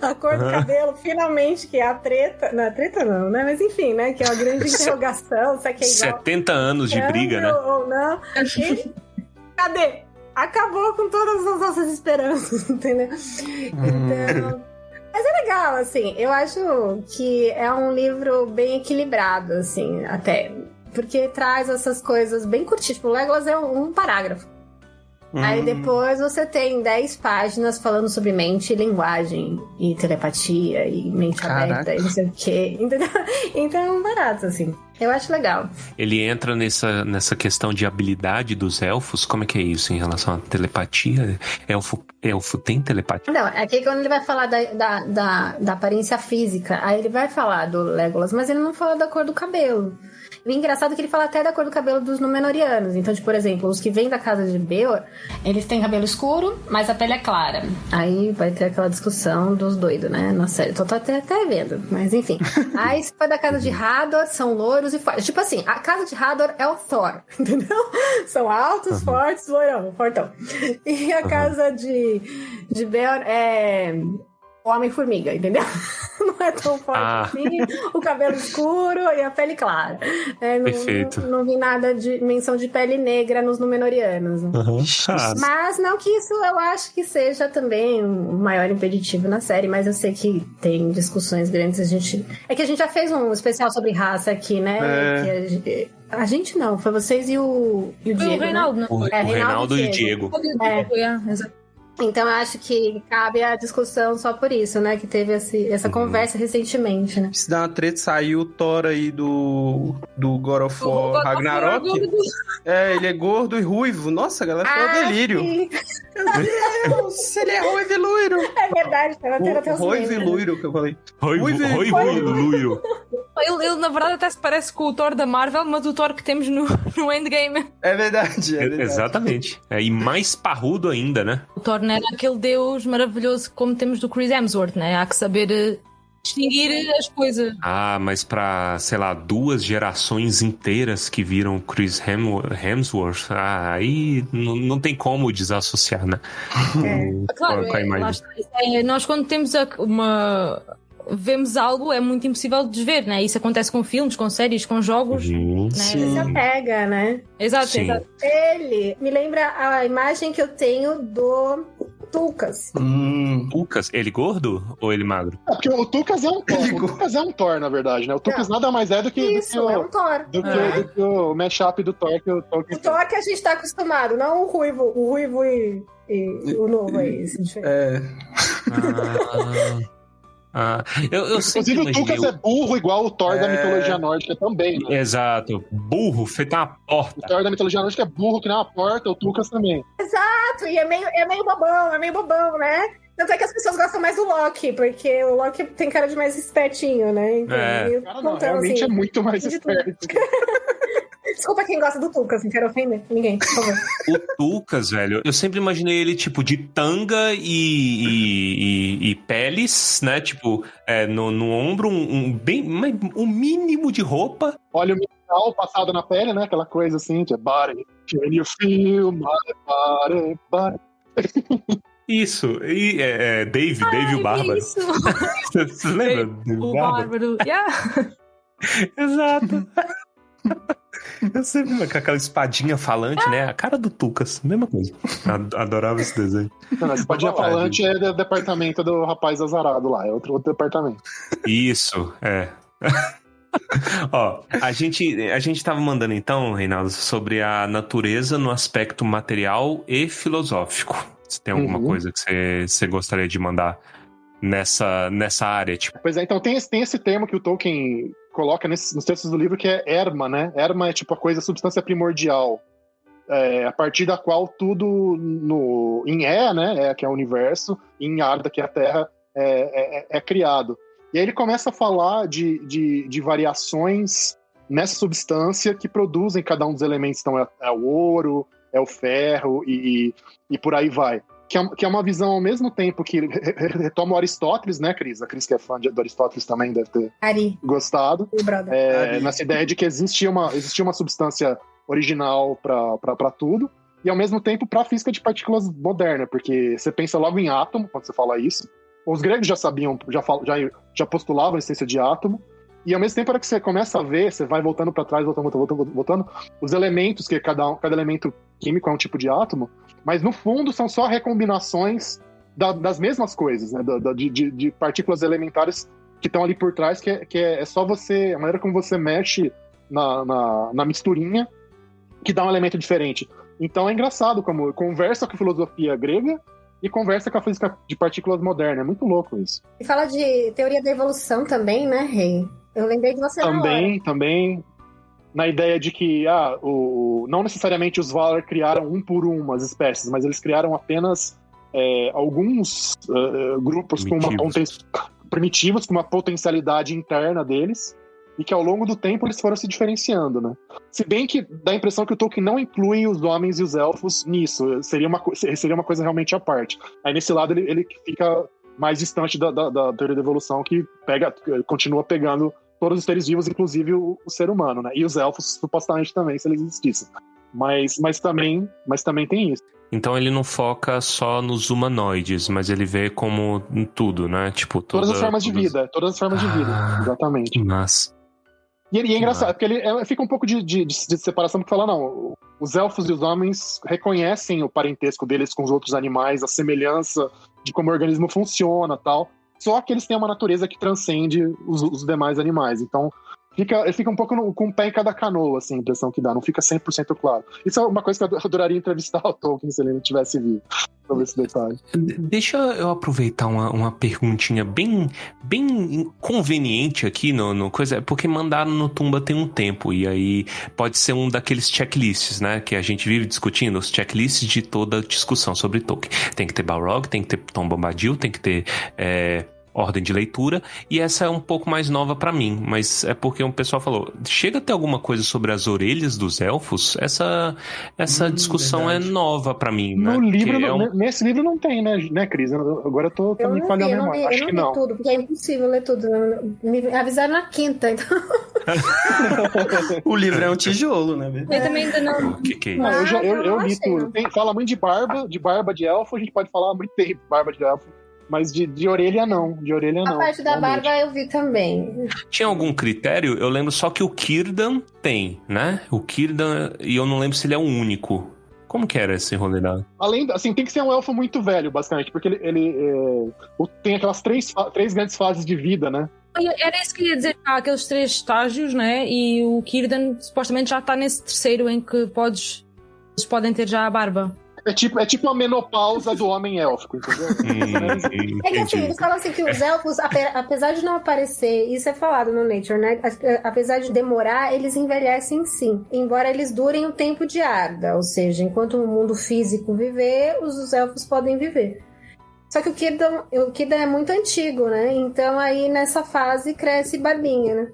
a cor do cabelo, finalmente, que é a treta... Não, a treta não, né? Mas enfim, né? Que é uma grande interrogação, se é que é igual... 70 anos de briga, né? Ou não. E cadê? Acabou com todas as nossas esperanças, entendeu? Então... Mas é legal, assim. Eu acho que é um livro bem equilibrado, assim, até. Porque traz essas coisas bem curtinhas. Tipo, o Legolas é um parágrafo. Aí depois você tem 10 páginas falando sobre mente, linguagem e telepatia e mente aberta e não sei o quê, entendeu? Então é um barato, assim. Eu acho legal. Ele entra nessa questão de habilidade dos elfos. Como é que é isso em relação à telepatia? Elfo tem telepatia? Não, aqui quando ele vai falar da aparência física, aí ele vai falar do Legolas, mas ele não fala da cor do cabelo. O engraçado é que ele fala até da cor do cabelo dos Númenóreanos. Então, tipo, por exemplo, os que vêm da casa de Beor, eles têm cabelo escuro, mas a pele é clara. Aí vai ter aquela discussão dos doidos, né? Na série. Tô até vendo, mas enfim. Aí, se for da casa de Hador, são louros e fortes. Tipo assim, a casa de Hador é o Thor, entendeu? São altos, fortes, loirão, fortão. E a casa de Beor é... o Homem-Formiga, entendeu? Não é tão forte assim, o cabelo escuro e a pele clara. Perfeito. Não vi nada de menção de pele negra nos Númenóreanos. Mas não que isso eu acho que seja também um maior impeditivo na série, mas eu sei que tem discussões grandes. É que a gente já fez um especial sobre raça aqui, né? Que a gente não, foi vocês e o Diego. O Reinaldo, né? né? O Reinaldo e o Diego. Exato. Então eu acho que cabe a discussão só por isso, né? Que teve essa conversa recentemente, né? Se dá uma treta, saiu o Thor aí do God of War Ragnarok. Ele é gordo e ruivo. Nossa, a galera falou delírio. Sim. Meu Deus, ele é ruivo e loiro. É verdade, tava tendo até os Ruivo e memes, né? loiro que eu falei. Ruivo e loiro. Ele, na verdade, até se parece com o Thor da Marvel, mas o Thor que temos no Endgame. É verdade. Exatamente. E mais parrudo ainda, né? O Thor não era aquele deus maravilhoso como temos do Chris Hemsworth, né? Há que saber distinguir as coisas. Mas pra, sei lá, 2 gerações inteiras que viram Chris Hemsworth, aí não tem como desassociar, né? Claro, com a imagem. Nós quando temos vemos algo, é muito impossível de desver, né? Isso acontece com filmes, com séries, com jogos. Né? Se apega, né? Exato, Sim. exato. Ele me lembra a imagem que eu tenho do Tucas. Tucas, ele gordo ou ele magro? Porque o Tucas é um Thor. O Tucas é um Thor, na verdade, né? O Tucas nada mais é do que Isso, é um Thor. do que o mashup do Thor que o Tolkien O Thor que a gente tá acostumado, não o ruivo e o novo aí. Eu sempre Inclusive o Tucas é burro igual o Thor da mitologia nórdica também, né? Exato. Burro, feito uma porta. O Thor da mitologia nórdica é burro que nem uma porta, o Tucas também. Exato, e é meio bobão, né? Tanto é que as pessoas gostam mais do Loki, porque o Loki tem cara de mais espertinho, né? Então, Cara, não, realmente é muito mais esperto. Desculpa quem gosta do Tucas, não quero ofender ninguém, por favor. O Tucas, velho, eu sempre imaginei ele, tipo, de tanga e peles, né? Tipo, no ombro, um mínimo de roupa. Óleo mineral passado na pele, né? Aquela coisa assim, que é body, can you feel my body? Isso, e Dave o Bárbaro. Isso. Você lembra? O Bárbaro, yeah. Exato. Eu sempre lembro com aquela espadinha falante, né? A cara do Tucas, mesma coisa. Adorava esse desenho. Não, a espadinha falante é do departamento do rapaz azarado lá, é outro departamento. Isso, Ó, a gente tava mandando então, Reinaldo, sobre a natureza no aspecto material e filosófico. Você tem alguma coisa que você gostaria de mandar nessa área? Tipo? Pois é, então tem esse termo que o Tolkien coloca nos textos do livro que é erma, né? Erma é tipo a substância primordial. a partir da qual tudo em né, que é o universo, em Arda, que é a Terra, é criado. E aí ele começa a falar de variações nessa substância que produzem cada um dos elementos. Então é o ouro, é o ferro e por aí vai. Que é uma visão ao mesmo tempo que retoma o Aristóteles, né, Cris? A Cris, que é fã do Aristóteles, também deve ter gostado. Nessa ideia de que existia uma substância original para tudo, e ao mesmo tempo para a física de partículas moderna, porque você pensa logo em átomo quando você fala isso. Os gregos já sabiam, já postulavam a existência de átomo, e ao mesmo tempo, na hora que você começa a ver, você vai voltando para trás, voltando, os elementos, que cada elemento químico é um tipo de átomo, mas no fundo são só recombinações das mesmas coisas, né? De partículas elementares que estão ali por trás, que é só você, a maneira como você mexe na misturinha, que dá um elemento diferente. Então é engraçado como conversa com a filosofia grega e conversa com a física de partículas moderna. É muito louco isso. E fala de teoria da evolução também, né, Rei? Eu lembrei de você Também. Na ideia de que não necessariamente os Valar criaram um por um as espécies, mas eles criaram apenas alguns grupos primitivos com uma potencialidade interna deles, e que ao longo do tempo eles foram se diferenciando, né? Se bem que dá a impressão que o Tolkien não inclui os homens e os elfos nisso, seria uma coisa realmente à parte. Aí nesse lado ele fica mais distante da teoria da evolução, que continua pegando todos os seres vivos, inclusive o ser humano, né? E os elfos, supostamente, também, se eles existissem. Mas também tem isso. Então ele não foca só nos humanoides, mas ele vê como tudo, né? Tipo, todas as formas de vida, exatamente. Mas... E é engraçado, porque ele fica um pouco de separação, porque fala, não, os elfos e os homens reconhecem o parentesco deles com os outros animais, a semelhança de como o organismo funciona e tal, só que eles têm uma natureza que transcende os demais animais. Então, fica um pouco com o pé em cada canoa, assim, a impressão que dá, não fica 100% claro. Isso é uma coisa que eu adoraria entrevistar o Tolkien se ele não tivesse vivo, sobre esse detalhe. Deixa eu aproveitar uma perguntinha bem conveniente aqui no coisa, porque mandaram no Tumba tem um tempo, e aí pode ser um daqueles checklists, né, que a gente vive discutindo, os checklists de toda discussão sobre Tolkien. Tem que ter Balrog, tem que ter Tom Bombadil, tem que ter... ordem de leitura, e essa é um pouco mais nova pra mim, mas é porque um pessoal falou, chega a ter alguma coisa sobre as orelhas dos elfos? Essa discussão verdade. É nova pra mim, né? No livro, nesse livro não tem, né, Cris? Agora eu tô me falhando a memória. Acho que não. Tudo, porque é impossível ler tudo. Me avisaram na quinta, então... O livro é um tijolo, né? Eu também ainda não... Que não, eu li tudo. Fala muito de barba de elfo, a gente pode falar muito tempo, barba de elfo. Mas de orelha não, A parte da barba eu vi também. Tinha algum critério? Eu lembro só que o Círdan tem, né? O Círdan, e eu não lembro se ele é o único. Como que era esse rolê lá? Além, assim, tem que ser um elfo muito velho, basicamente, porque ele tem aquelas três grandes fases de vida, né? Era isso que eu ia dizer, há aqueles 3 estágios, né? E o Círdan supostamente já está nesse terceiro em que eles podem ter já a barba. É tipo a menopausa do homem élfico, entendeu? É que assim, eles falam assim que os elfos, apesar de não aparecer, isso é falado no Nature, né? Apesar de demorar, eles envelhecem sim. Embora eles durem o tempo de Arda, ou seja, enquanto o mundo físico viver, os elfos podem viver. Só que o Círdan é muito antigo, né? Então aí nessa fase cresce barbinha, né?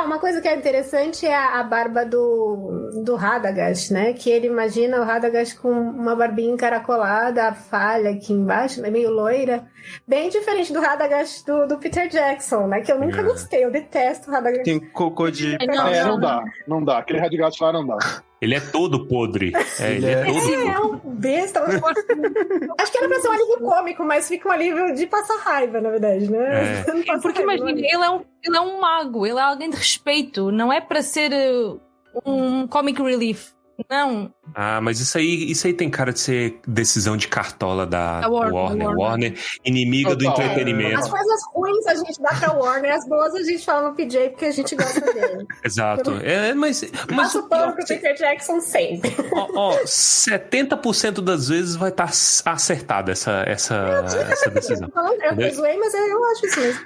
Uma coisa que é interessante é a barba do Radagast, né? Que ele imagina o Radagast com uma barbinha encaracolada, a falha aqui embaixo, né? Meio loira. Bem diferente do Radagast do Peter Jackson, né? Que eu nunca gostei, eu detesto o Radagast. Tem cocô de... Não dá. Aquele Radagast lá não dá. Ele é todo podre. Ele é todo podre. É um besta. Acho que era pra ser um alívio cômico, mas fica um alívio de passar raiva, na verdade, né? Porque imagina, ele é um mago, ele é alguém de respeito, não é para ser um comic relief. Não. Ah, mas isso aí tem cara de ser decisão de cartola da Warner, inimiga do entretenimento. As coisas ruins a gente dá pra Warner, as boas a gente fala no PJ porque a gente gosta dele. Exato. Mas passa o pano pro Peter Jackson sempre. 70% das vezes vai estar acertada essa decisão. Eu zoei, mas eu acho isso mesmo.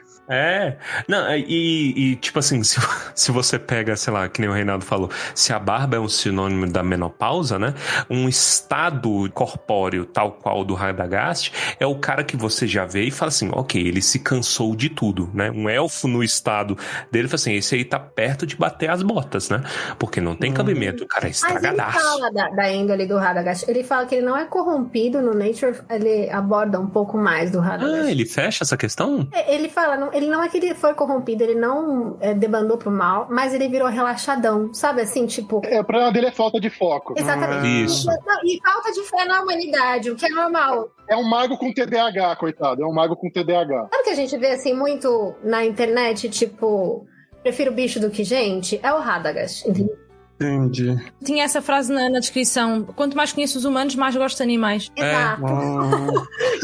Não, e tipo assim, se você pega, sei lá, que nem o Reinaldo falou, se a barba é um sinônimo da menopausa, né? Um estado corpóreo tal qual do Radagast é o cara que você já vê e fala assim, ok, ele se cansou de tudo, né? Um elfo no estado dele fala assim, esse aí tá perto de bater as botas, né? Porque não tem cabimento, o cara é estragadaço. Mas ele fala da índole do Radagast, ele fala que ele não é corrompido no Nature, ele aborda um pouco mais do Radagast. Ele fecha essa questão? Ele fala, ele não é que ele foi corrompido, ele não debandou pro mal, mas ele virou relaxadão, sabe assim, tipo... O problema dele é falta de foco. Exatamente. Isso. E falta de fé na humanidade, o que é normal. É um mago com TDAH, coitado. É um mago com TDAH. Sabe o que a gente vê, assim, muito na internet, tipo... Prefiro bicho do que gente? É o Radagast, entendeu? Entendi. Tinha essa frase na descrição: quanto mais conheço os humanos, mais gosto de animais. Exato.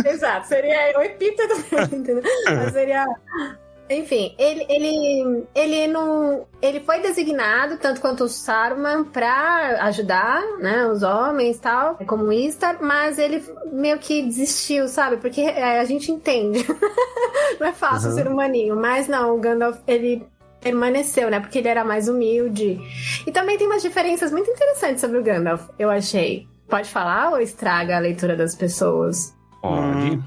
Exato. Seria o epíteto, entendeu? Mas seria... Enfim, ele foi designado, tanto quanto o Saruman, pra ajudar, né, os homens e tal, como Istar, mas ele meio que desistiu, sabe? Porque a gente entende. Não é fácil ser humaninho, mas não, o Gandalf, ele permaneceu, né? Porque ele era mais humilde. E também tem umas diferenças muito interessantes sobre o Gandalf, eu achei. Pode falar ou estraga a leitura das pessoas? Pode.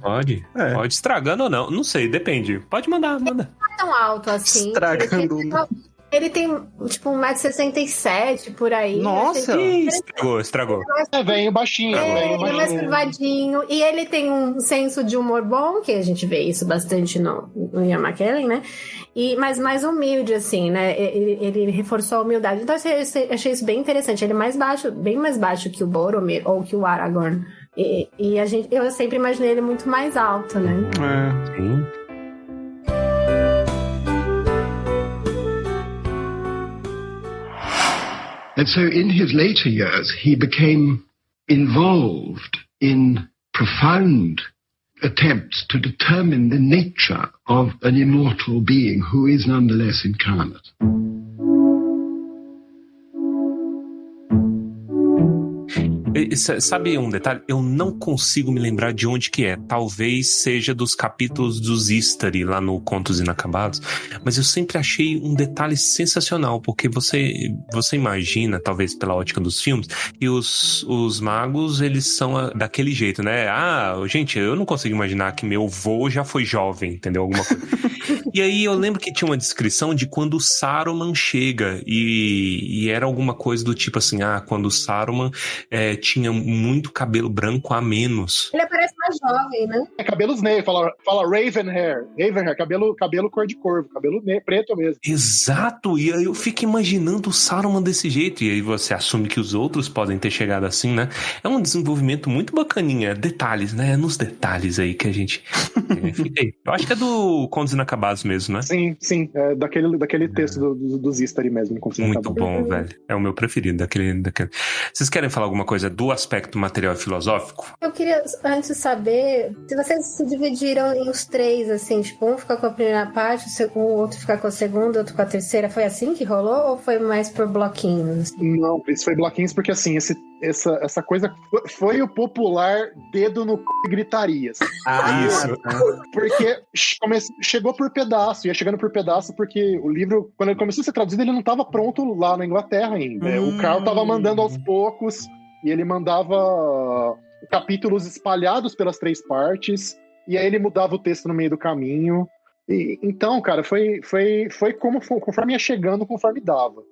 Pode, estragando ou não. Não sei, depende. Pode mandar, manda. Não é tão alto assim. Estragando. Ele tem, tipo, 1,67m por aí. Nossa! Estragou. É velho baixinho. Ele é mais curvadinho. E ele tem um senso de humor bom, que a gente vê isso bastante no Ian McKellen, né? Mas mais humilde, assim, né? Ele reforçou a humildade. Então, eu achei isso bem interessante. Ele é mais baixo, bem mais baixo que o Boromir ou que o Aragorn. E eu sempre imaginei ele muito mais alto, né? Sim. And so in his later years, he became involved in profound attempts to determine the nature of an immortal being who is nonetheless incarnate. Sabe um detalhe? Eu não consigo me lembrar de onde que é. Talvez seja dos capítulos dos Istari, lá no Contos Inacabados. Mas eu sempre achei um detalhe sensacional, porque você imagina, talvez pela ótica dos filmes, que os magos, eles são daquele jeito, né? Gente, eu não consigo imaginar que meu vô já foi jovem, entendeu? Alguma coisa. E aí eu lembro que tinha uma descrição de quando o Saruman chega, e era alguma coisa do tipo assim, quando o Saruman tinha muito cabelo branco a menos. Ele parece mais jovem, né? É cabelos negros, fala Raven hair, cabelo cor de corvo, cabelo preto mesmo. Exato, e aí eu fico imaginando o Saruman desse jeito, e aí você assume que os outros podem ter chegado assim, né? É um desenvolvimento muito bacaninha, detalhes, né? Nos detalhes aí que a gente... Eu acho que é do Contos Inacabados mesmo, né? Sim, é daquele texto dos Istari mesmo. Muito bom, velho. É o meu preferido, daquele... Vocês querem falar alguma coisa do aspecto material e filosófico? Eu queria antes saber se vocês se dividiram em os três, assim, tipo, um ficar com a primeira parte, o outro ficar com a segunda, outro com a terceira. Foi assim que rolou ou foi mais por bloquinhos? Não, isso foi bloquinhos porque, assim, essa coisa foi o popular dedo no c... e gritarias. Isso. Porque chegou por pedaço, ia chegando por pedaço, porque o livro, quando ele começou a ser traduzido, ele não estava pronto lá na Inglaterra ainda. O Carl estava mandando aos poucos, e ele mandava capítulos espalhados pelas 3 partes, e aí ele mudava o texto no meio do caminho. Então, cara, foi conforme ia chegando, conforme dava.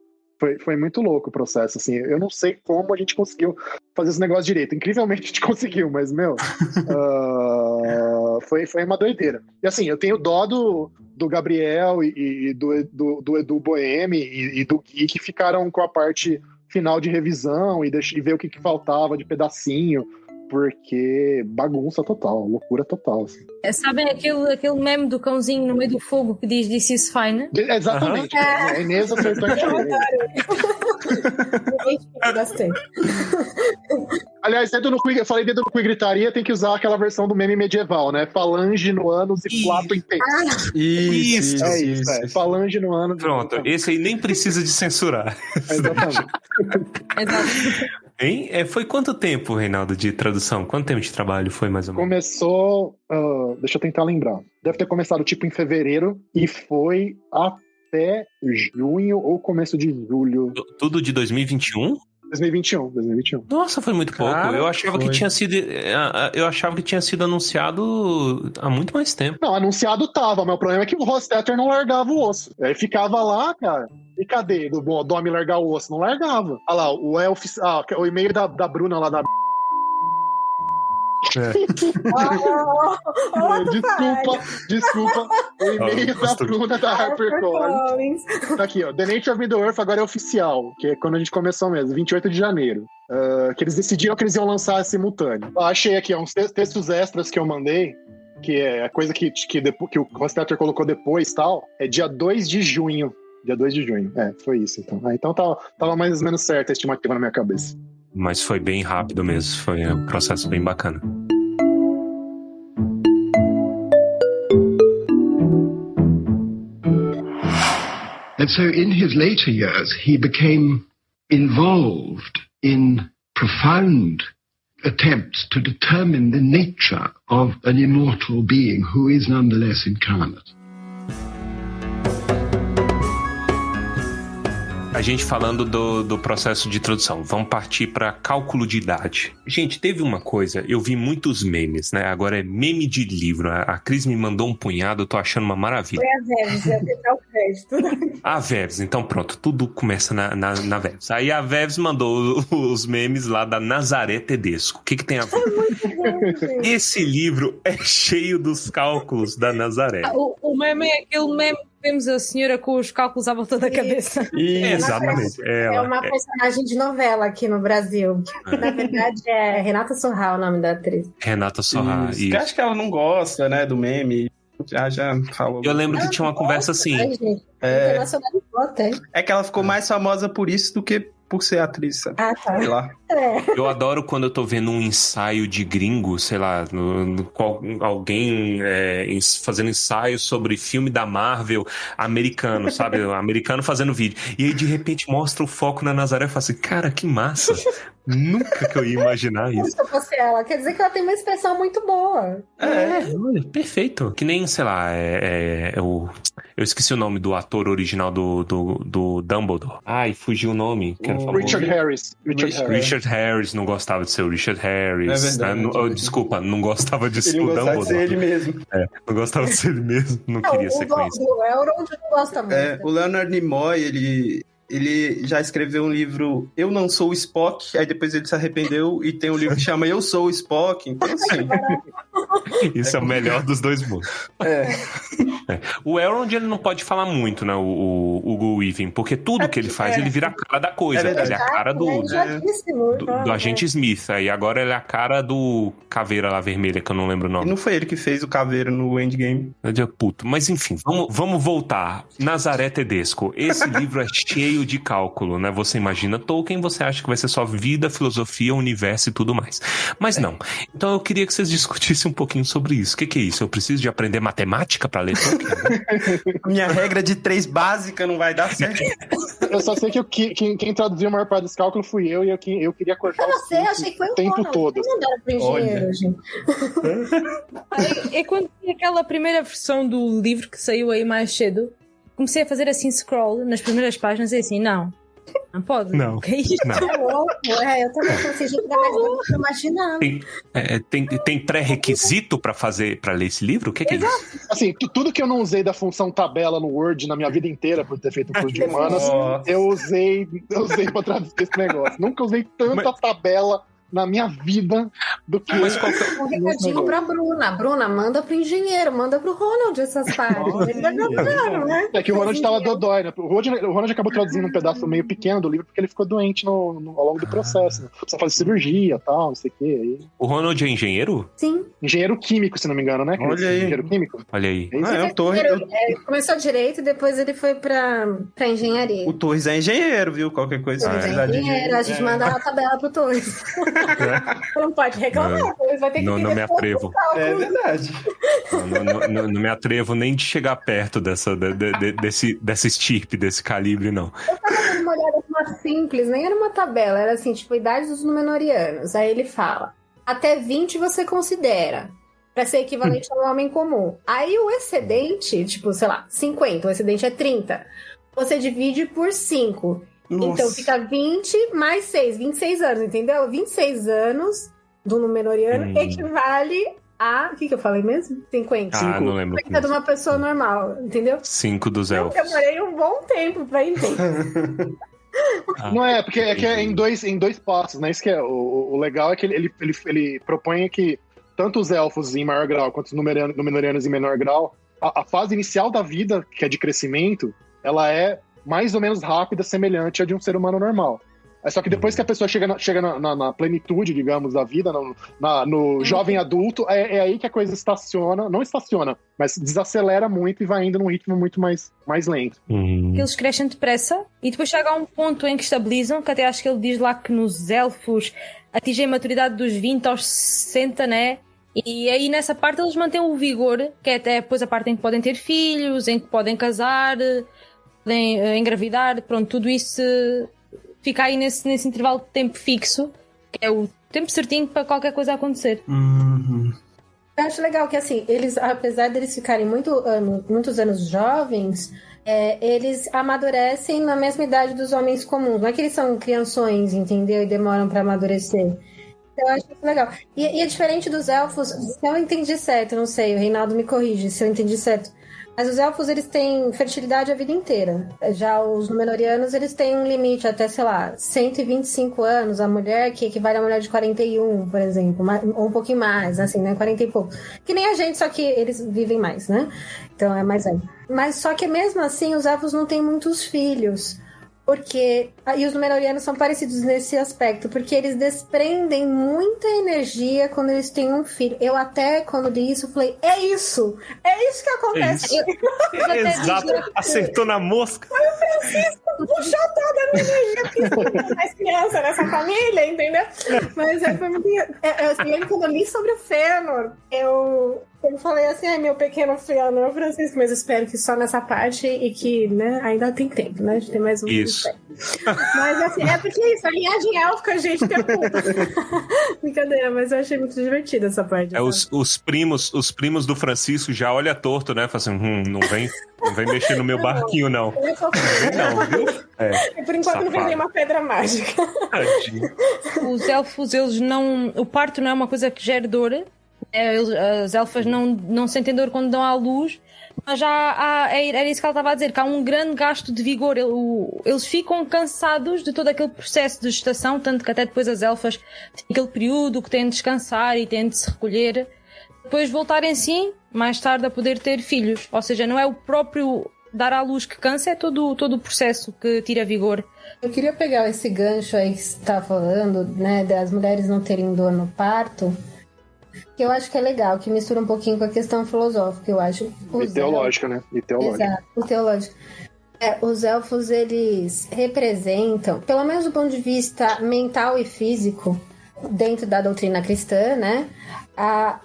Foi muito louco o processo, assim. Eu não sei como a gente conseguiu fazer esse negócio direito. Incrivelmente a gente conseguiu, mas, foi uma doideira. E assim, eu tenho dó do Gabriel e do Edu Boemi e do Gui, que ficaram com a parte final de revisão e ver o que faltava de pedacinho, porque bagunça total, loucura total, assim. Sabem aquele meme do cãozinho no meio do fogo que diz "This is fine"? Exatamente. A Inês acertou em cheio. Bastante. Aliás, eu falei dedo no cu e gritaria, tem que usar aquela versão do meme medieval, né? Falange no ânus e flato em peito. Isso. É isso. Falange no ânus. Pronto, esse aí nem precisa de censurar. Exatamente. Exato. Hein? Foi quanto tempo, Reinaldo, de tradução? Quanto tempo de trabalho foi, mais ou menos? Começou, deixa eu tentar lembrar. Deve ter começado tipo em fevereiro e foi até junho ou começo de julho. Tudo de 2021? 2021. Nossa, foi muito pouco. Cara, Eu achava que tinha sido anunciado há muito mais tempo. Não, anunciado tava, mas o problema é que o Rostetter não largava o osso. Aí ficava lá, cara. E cadê do homem largar o osso? Não largava. Olha lá, o e-mail da Bruna lá da... Desculpa. O e-mail da Bruna da HarperCollins. Tá aqui, ó. The Nature of Middle-earth agora é oficial, que é quando a gente começou mesmo, 28 de janeiro. Que eles decidiram que eles iam lançar simultâneo. Achei aqui, ó, uns textos extras que eu mandei, que é a coisa que o Rostetter colocou depois, tal, é dia 2 de junho. Dia 2 de junho. Foi isso, então. Então tava mais ou menos certa a estimativa na minha cabeça. Mas foi bem rápido mesmo. Foi um processo bem bacana. And so in his later years, he became involved in profound attempts to determine the nature of an immortal being who is nonetheless incarnate. A gente falando do processo de tradução, vamos partir para cálculo de idade. Gente, teve uma coisa, eu vi muitos memes, né? Agora é meme de livro. A Cris me mandou um punhado, eu tô achando uma maravilha. Foi a Veves, eu tenho o crédito. A Veves, então pronto, tudo começa na Veves. Aí a Veves mandou os memes lá da Nazaré Tedesco. O que tem a ver? É muito bom, gente. Esse livro é cheio dos cálculos da Nazaré. O meme é aquele meme que vemos a senhora com os cálculos à volta da cabeça. Exatamente. É uma personagem de novela aqui no Brasil. Na verdade, é Renata Sorrah o nome da atriz. Renata Sorrah. Isso. Acho que ela não gosta, né, do meme. Já falou. Eu lembro que tinha uma conversa assim. Internacionalizou até. É que ela ficou mais famosa por isso do que por ser atriz. Sabe? Ah, tá. Sei lá. Eu adoro quando eu tô vendo um ensaio de gringo, sei lá, alguém fazendo ensaio sobre filme da Marvel americano, sabe? Americano fazendo vídeo. E aí, de repente, mostra o foco na Nazaré e fala assim, cara, que massa. Nunca que eu ia imaginar isso. Se eu fosse ela, quer dizer que ela tem uma expressão muito boa. Olha, perfeito. Que nem, sei lá, eu esqueci o nome do ator original do Dumbledore. Ai, fugiu o nome. Richard Harris. Richard Harris não gostava de ser o Richard Harris. É verdade. Desculpa, não gostava de ser Ele o não gostava de Dumbledore. ser ele mesmo. Não gostava de ser ele mesmo. Não queria ser conhecido. O Elrond não gosta muito. O Leonard Nimoy, ele já escreveu um livro Eu Não Sou o Spock, aí depois ele se arrependeu e tem um livro que chama Eu Sou o Spock. Então, assim... Isso é o melhor dos dois mundos. O Elrond, ele não pode falar muito, né? O Hugo Weaving, porque tudo que ele faz, ele vira a cara da coisa. Ele é a cara do agente Smith. Aí agora ele é a cara do Caveira lá vermelha, que eu não lembro o nome. E não foi ele que fez o Caveira no Endgame. Puto. Mas enfim, vamos voltar. Nazaré Tedesco. Esse livro é cheio de cálculo, né? Você imagina Tolkien, você acha que vai ser só vida, filosofia, universo e tudo mais. Mas não. Então eu queria que vocês discutissem um pouquinho sobre isso. O que é isso? Eu preciso de aprender matemática pra ler Tolkien? Minha regra de 3 básica não vai dar certo. Eu só sei que quem traduziu a maior parte dos cálculos fui eu, e eu queria cortar achei que foi o tempo Ronald. todo. Não deram pro engenheiro, gente. É quando tinha aquela primeira versão do livro que saiu aí mais cedo, comecei a fazer assim scroll nas primeiras páginas e assim, não pode. Não. Que é isto? Não. É louco, eu também pensei, gente, ainda mais do que eu imaginava. Tem pré-requisito pra ler esse livro? O que é isso? Assim, tudo que eu não usei da função tabela no Word na minha vida inteira por ter feito curso de humanas, eu usei pra traduzir esse negócio. Nunca usei tanta tabela na minha vida do que... Um recadinho pra Bruna. Bruna, manda pro engenheiro, manda pro Ronald essas páginas. Ele vai mandando, né? É que o Ronald tava dodói, né? O Ronald acabou traduzindo um pedaço meio pequeno do livro porque ele ficou doente ao longo do processo, né? Precisa fazer cirurgia e tal, não sei o quê. Aí... O Ronald é engenheiro? Sim. Engenheiro químico, se não me engano, né? Olha aí. Engenheiro químico. Olha aí. O Torres... Começou direito e depois ele foi pra engenharia. O Torres é engenheiro, viu? Qualquer coisa. A gente manda a tabela pro Torres. Não pode reclamar, Torres vai ter que não me atrevo. É verdade. Não me atrevo nem de chegar perto dessa estirpe, desse calibre, não. Eu tava dando uma olhada numa simples, nem era uma tabela, era assim, tipo, idade dos Númenóreanos. Aí ele fala, até 20 você considera, pra ser equivalente a um homem comum. Aí o excedente, tipo, sei lá, 50, o excedente é 30. Você divide por 5. Nossa. Então fica 20 mais 6, 26 anos, entendeu? 26 anos do Númenóreano equivale a... O que eu falei mesmo? 50. Ah, não lembro. 50 de uma pessoa normal, entendeu? 5 dos Eu elfos. demorei um bom tempo pra entender. Não é, porque é que é em dois passos, né? Isso que é o legal é que ele propõe que tanto os elfos em maior grau quanto os Númenóreanos em menor grau, a fase inicial da vida, que é de crescimento, ela é mais ou menos rápida, semelhante à de um ser humano normal. É só que depois que a pessoa chega na plenitude, digamos, da vida, no jovem adulto, é aí que a coisa não estaciona, mas desacelera muito e vai indo num ritmo muito mais lento. Eles crescem depressa e depois chega a um ponto em que estabilizam, que até acho que ele diz lá que nos elfos atingem a maturidade dos 20 aos 60, né? E aí nessa parte eles mantêm o vigor, que é até depois a parte em que podem ter filhos, em que podem casar, podem engravidar, pronto, tudo isso fica aí nesse intervalo de tempo fixo, que é o tempo certinho para qualquer coisa acontecer. Eu acho legal que, assim, eles, apesar deles ficarem muitos anos jovens, eles amadurecem na mesma idade dos homens comuns. Não é que eles são crianções, entendeu? E demoram para amadurecer. Eu acho isso legal. E é diferente dos elfos, se eu entendi certo, não sei, o Reinaldo me corrige se eu entendi certo. Mas os elfos, eles têm fertilidade a vida inteira. Já os Númenóreanos, eles têm um limite até, sei lá, 125 anos. A mulher, que equivale a mulher de 41, por exemplo. Ou um pouquinho mais, assim, né? 40 e pouco. Que nem a gente, só que eles vivem mais, né? Então é mais velho. Mas só que mesmo assim, os elfos não têm muitos filhos. E os Númenóreanos são parecidos nesse aspecto, porque eles desprendem muita energia quando eles têm um filho. Eu até, quando li isso, falei, é isso que acontece. Exato, acertou na mosca. Mas o Francisco puxou toda a minha energia, porque tem mais criança nessa família, entendeu? Mas foi muito... Eu lembro quando eu li sobre o Fëanor, eu falei assim, meu pequeno Fëanor, Francisco, mas eu espero que só nessa parte e que, né, ainda tem tempo, né? De ter mais um. Isso. Mas assim, porque isso, a linhagem élfica, gente, tem brincadeira, mas eu achei muito divertida essa parte. Os primos do Francisco já olham torto, né? Falam assim, não vem mexer no meu barquinho, não. Não, viu? E por enquanto não vem nenhuma pedra mágica. Os elfos, o parto não é uma coisa que gera dor. As elfas não sentem dor quando dão à luz, mas já era isso que ela estava a dizer, que há um grande gasto de vigor. Eles ficam cansados de todo aquele processo de gestação, tanto que até depois as elfas têm aquele período que têm de descansar e têm de se recolher, depois voltarem sim mais tarde a poder ter filhos. Ou seja, não é o próprio dar à luz que cansa, é todo o processo que tira vigor. Eu queria pegar esse gancho aí que você está falando, né, das mulheres não terem dor no parto, que eu acho que é legal, que mistura um pouquinho com a questão filosófica, eu acho. E teológica, né? E teológica. Exato, o teológico. Os elfos, eles representam, pelo menos do ponto de vista mental e físico, dentro da doutrina cristã, né,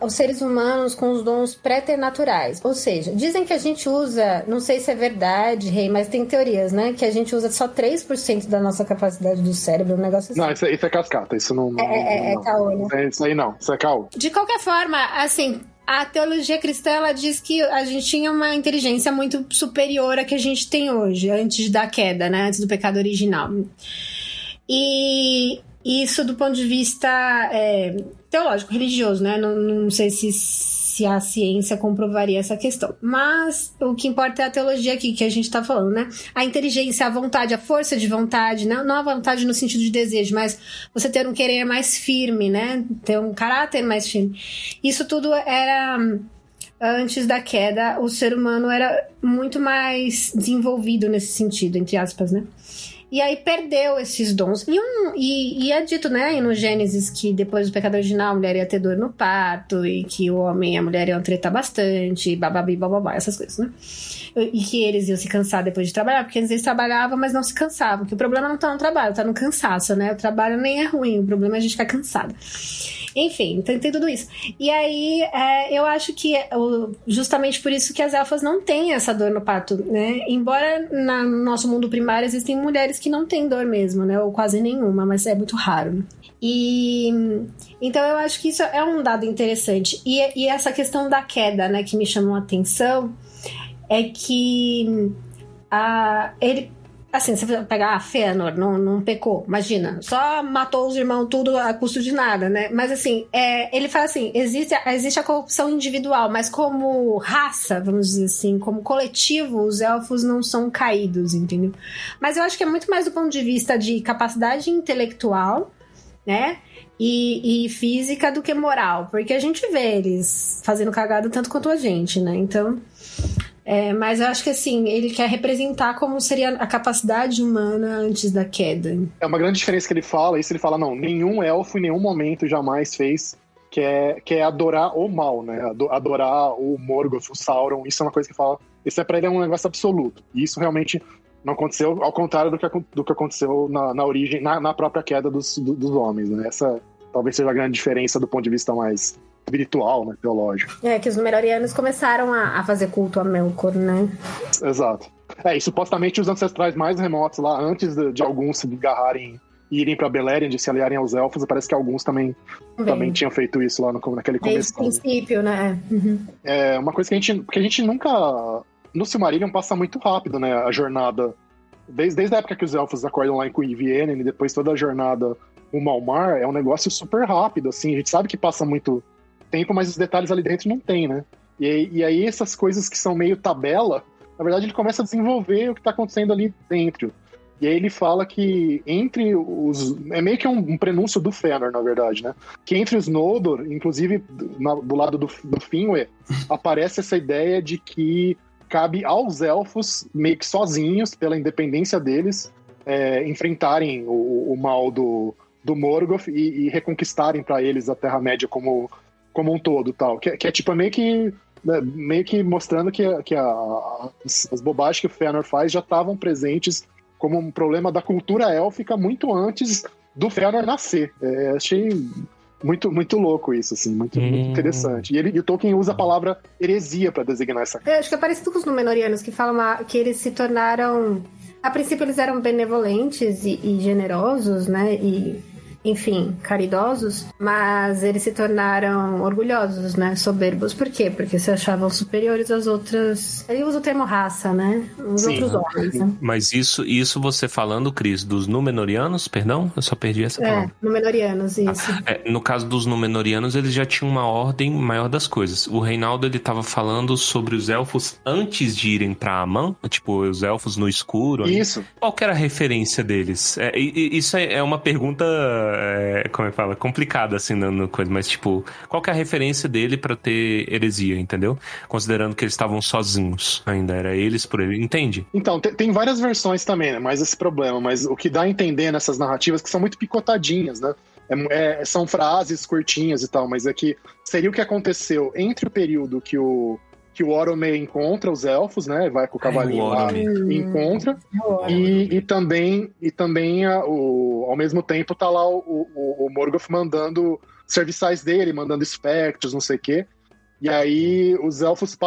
os seres humanos com os dons préternaturais. Ou seja, dizem que a gente usa, não sei se é verdade, Rei, mas tem teorias, né, que a gente usa só 3% da nossa capacidade do cérebro, um negócio assim. Não, isso é cascata, isso não... É caô, né? Isso aí não, isso é caô. De qualquer forma, assim, a teologia cristã, ela diz que a gente tinha uma inteligência muito superior à que a gente tem hoje, antes da queda, né, antes do pecado original. E isso do ponto de vista teológico, religioso, né? Não sei se a ciência comprovaria essa questão. Mas o que importa é a teologia aqui, que a gente tá falando, né? A inteligência, a vontade, a força de vontade, né? Não a vontade no sentido de desejo, mas você ter um querer mais firme, né? Ter um caráter mais firme. Isso tudo era... Antes da queda, o ser humano era muito mais desenvolvido nesse sentido, entre aspas, né? E aí perdeu esses dons. E é dito, né, no Gênesis, que depois do pecado original a mulher ia ter dor no parto, e que o homem e a mulher iam tretar bastante, bababi, bababá, essas coisas, né? E que eles iam se cansar depois de trabalhar, porque eles trabalhavam, mas não se cansavam. Porque o problema não tá no trabalho, tá no cansaço, né? O trabalho nem é ruim, o problema é a gente ficar cansado. Enfim, então tem tudo isso. E aí, eu acho que justamente por isso que as elfas não têm essa dor no parto, né? Embora no nosso mundo primário existem mulheres animais que não têm dor mesmo, né? Ou quase nenhuma, mas é muito raro. E então eu acho que isso é um dado interessante. E essa questão da queda, né, que me chamou a atenção, é que ele, assim, você pegar Fëanor, não pecou, imagina, só matou os irmãos tudo a custo de nada, né? Mas assim, ele fala assim, existe a corrupção individual, mas como raça, vamos dizer assim, como coletivo, os elfos não são caídos, entendeu? Mas eu acho que é muito mais do ponto de vista de capacidade intelectual, né? E física do que moral, porque a gente vê eles fazendo cagada tanto quanto a gente, né? Então, mas eu acho que assim, ele quer representar como seria a capacidade humana antes da queda. É uma grande diferença que ele fala, isso ele fala, não, nenhum elfo em nenhum momento jamais fez, que é adorar o mal, né? Adorar o Morgoth, o Sauron, isso é uma coisa que fala, isso pra ele é um negócio absoluto, e isso realmente não aconteceu, ao contrário do que aconteceu na origem, na própria queda dos homens, né? Essa talvez seja a grande diferença do ponto de vista mais espiritual, né? Teológico. Que os Númenóreanos começaram a fazer culto a Melkor, né? Exato. E supostamente os ancestrais mais remotos lá, antes de alguns se desgarrarem e irem pra Beleriand, de se aliarem aos elfos, parece que alguns também tinham feito isso lá naquele começo. Desde o princípio, né? Uhum. É uma coisa que a gente nunca... No Silmarillion passa muito rápido, né, a jornada. Desde a época que os elfos acordam lá em Cuivienen e depois toda a jornada rumo ao mar, é um negócio super rápido, assim. A gente sabe que passa muito tempo, mas os detalhes ali dentro não tem, né? E aí essas coisas que são meio tabela, na verdade ele começa a desenvolver o que tá acontecendo ali dentro. E aí ele fala que entre os... É meio que um prenúncio do Fëanor, na verdade, né? Que entre os Noldor, inclusive do lado do Finwë, aparece essa ideia de que cabe aos elfos, meio que sozinhos, pela independência deles, enfrentarem o mal do Morgoth e reconquistarem para eles a Terra-média como um todo, tal. Que é tipo meio que mostrando que as bobagens que o Fëanor faz já estavam presentes como um problema da cultura élfica muito antes do Fëanor nascer. Achei muito, muito louco isso, assim, muito interessante. E o Tolkien usa a palavra heresia para designar essa coisa. Eu acho que é parecido com os Númenóreanos, que falam que eles se tornaram... A princípio eles eram benevolentes e generosos, né? E, enfim, caridosos, mas eles se tornaram orgulhosos, né? Soberbos. Por quê? Porque se achavam superiores às outras... Ele usa o termo raça, né? Os outros homens, né? Mas isso você falando, Cris, dos Númenóreanos, perdão? Eu só perdi essa palavra. Númenóreanos, isso. No caso dos Númenóreanos, eles já tinham uma ordem maior das coisas. O Reinaldo, ele tava falando sobre os elfos antes de irem pra Aman, tipo, os elfos no escuro. Isso. Qual que era a referência deles? Isso é uma pergunta... como é que fala? Complicada, assim, no coisa, mas, tipo, qual que é a referência dele pra ter heresia, entendeu? Considerando que eles estavam sozinhos ainda, era eles por ele, entende? Então, tem várias versões também, né? Mais esse problema, mas o que dá a entender nessas narrativas que são muito picotadinhas, né? São frases curtinhas e tal, mas é que seria o que aconteceu entre o período que o Orome encontra os elfos, né? Vai com o cavalinho lá e encontra. E também ao mesmo tempo tá lá o Morgoth mandando serviçais dele, mandando espectros, não sei o quê. E aí os elfos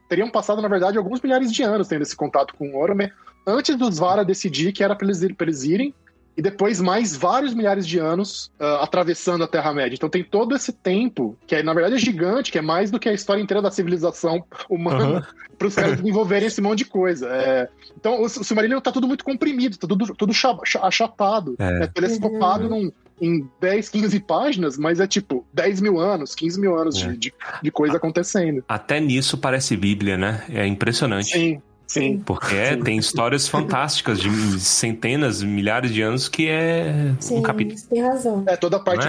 teriam passado, na verdade, alguns milhares de anos tendo esse contato com o Orome, antes dos Vara decidir que era pra eles irem, e depois mais vários milhares de anos atravessando a Terra-média. Então tem todo esse tempo, que na verdade é gigante, que é mais do que a história inteira da civilização humana, para os caras desenvolverem esse monte de coisa. Então o Silmarillion tá tudo muito comprimido, tá tudo achatado, telescopado em 10, 15 páginas, mas é tipo 10 mil anos, 15 mil anos de coisa acontecendo. Até nisso parece Bíblia, né? É impressionante. Sim. Porque tem histórias fantásticas de centenas, milhares de anos que um capítulo. Tem razão. Toda a parte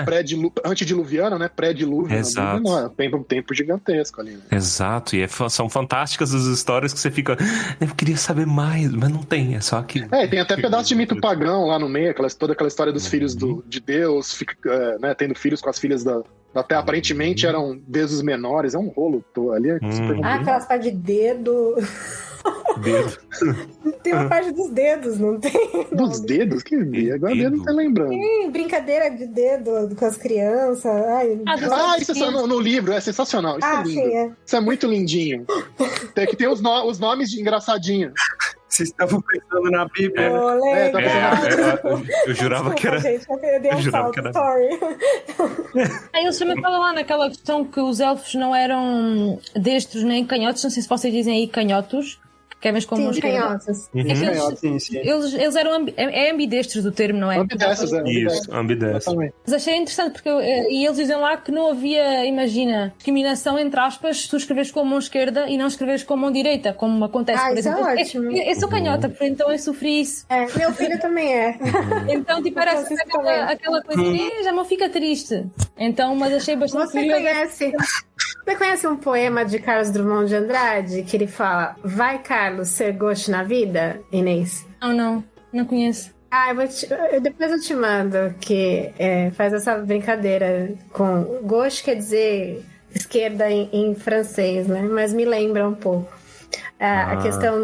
antediluviana, né? Pré-dilúvio. Exato. Um tempo gigantesco ali. Né? Exato. E são fantásticas as histórias que você fica... Eu queria saber mais, mas não tem. É só que... Tem até pedaço de mito pagão lá no meio, toda aquela história dos filhos de Deus, tendo filhos com as filhas da Terra. Aparentemente eram deuses menores. É um rolo ali. Aquelas partes de dedo... Tem uma parte dos dedos, não tem? Dos dedos? Que agora dedo não tá lembrando. Brincadeira de dedo com as crianças. Isso é no livro, é sensacional. Isso é lindo. Sim, Isso é muito lindinho. Tem que ter os nomes de engraçadinho. Vocês estavam pensando na Bíblia. Oh, legal. Eu jurava que era. Gente, eu dei um jurava salto, que era- sorry. Aí eles também falam lá naquela questão que os elfos não eram destros nem canhotos, não sei se vocês dizem aí canhotos, que é mesmo como Sim, os canhotos. canhotas. É que eles, Sim, sim. eles eram ambidestros do termo, não é? Ambidestros, Isso, ambidestro. Exatamente. Mas achei interessante porque e eles dizem lá que não havia, imagina, discriminação entre aspas se tu escreves com a mão esquerda e não escreves com a mão direita, como acontece, por Isso é exemplo. ótimo. Eu sou canhota, então eu sofri isso. É, meu filho também é. Então, tipo, era Francisco também. aquela coisa, já não fica triste. Então, mas achei bastante Você conhece um poema de Carlos Drummond de Andrade que ele fala: vai, Carlos, ser gosto na vida, Inês? Não conheço. Depois eu te mando, que faz essa brincadeira com gauche, quer dizer esquerda em francês, né? Mas me lembra um pouco a questão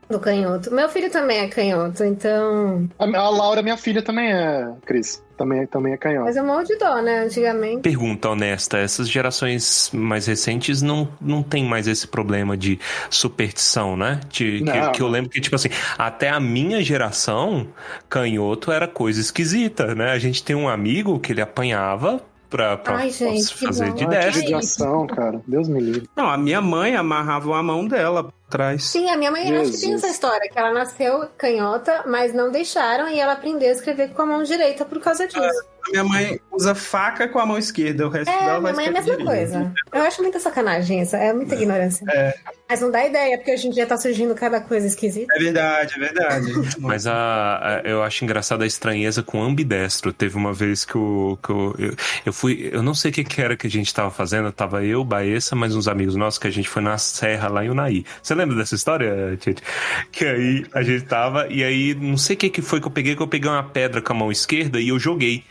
do canhoto. Meu filho também é canhoto, então... A Laura, minha filha, também é, Cris. Também é canhota. Mas eu morro de dó, né? Antigamente. Pergunta honesta, essas gerações mais recentes não tem mais esse problema de superstição, né? Que eu lembro que, tipo assim, até a minha geração, canhoto era coisa esquisita, né? A gente tem um amigo que ele apanhava pra gente, que fazer bom. de Que destro. judiação, cara. Deus me livre. Não, a minha mãe amarrava a mão dela atrás. Sim, a minha mãe acho que tem essa história, que ela nasceu canhota, mas não deixaram e ela aprendeu a escrever com a mão direita por causa disso. A minha mãe usa faca com a mão esquerda, o resto dela vai Minha mãe é a mesma escrever coisa. Eu acho muita sacanagem isso, é muita ignorância. Mas não dá ideia, porque hoje em dia tá surgindo cada coisa esquisita. É verdade. Mas eu acho engraçada a estranheza com ambidestro. Teve uma vez que eu fui, eu não sei o que era que a gente tava fazendo, tava eu, Baessa, mais uns amigos nossos, que a gente foi na serra lá em Unai. Você lembra dessa história, Tite? Que aí a gente tava, e aí não sei o que foi que eu peguei uma pedra com a mão esquerda e eu joguei.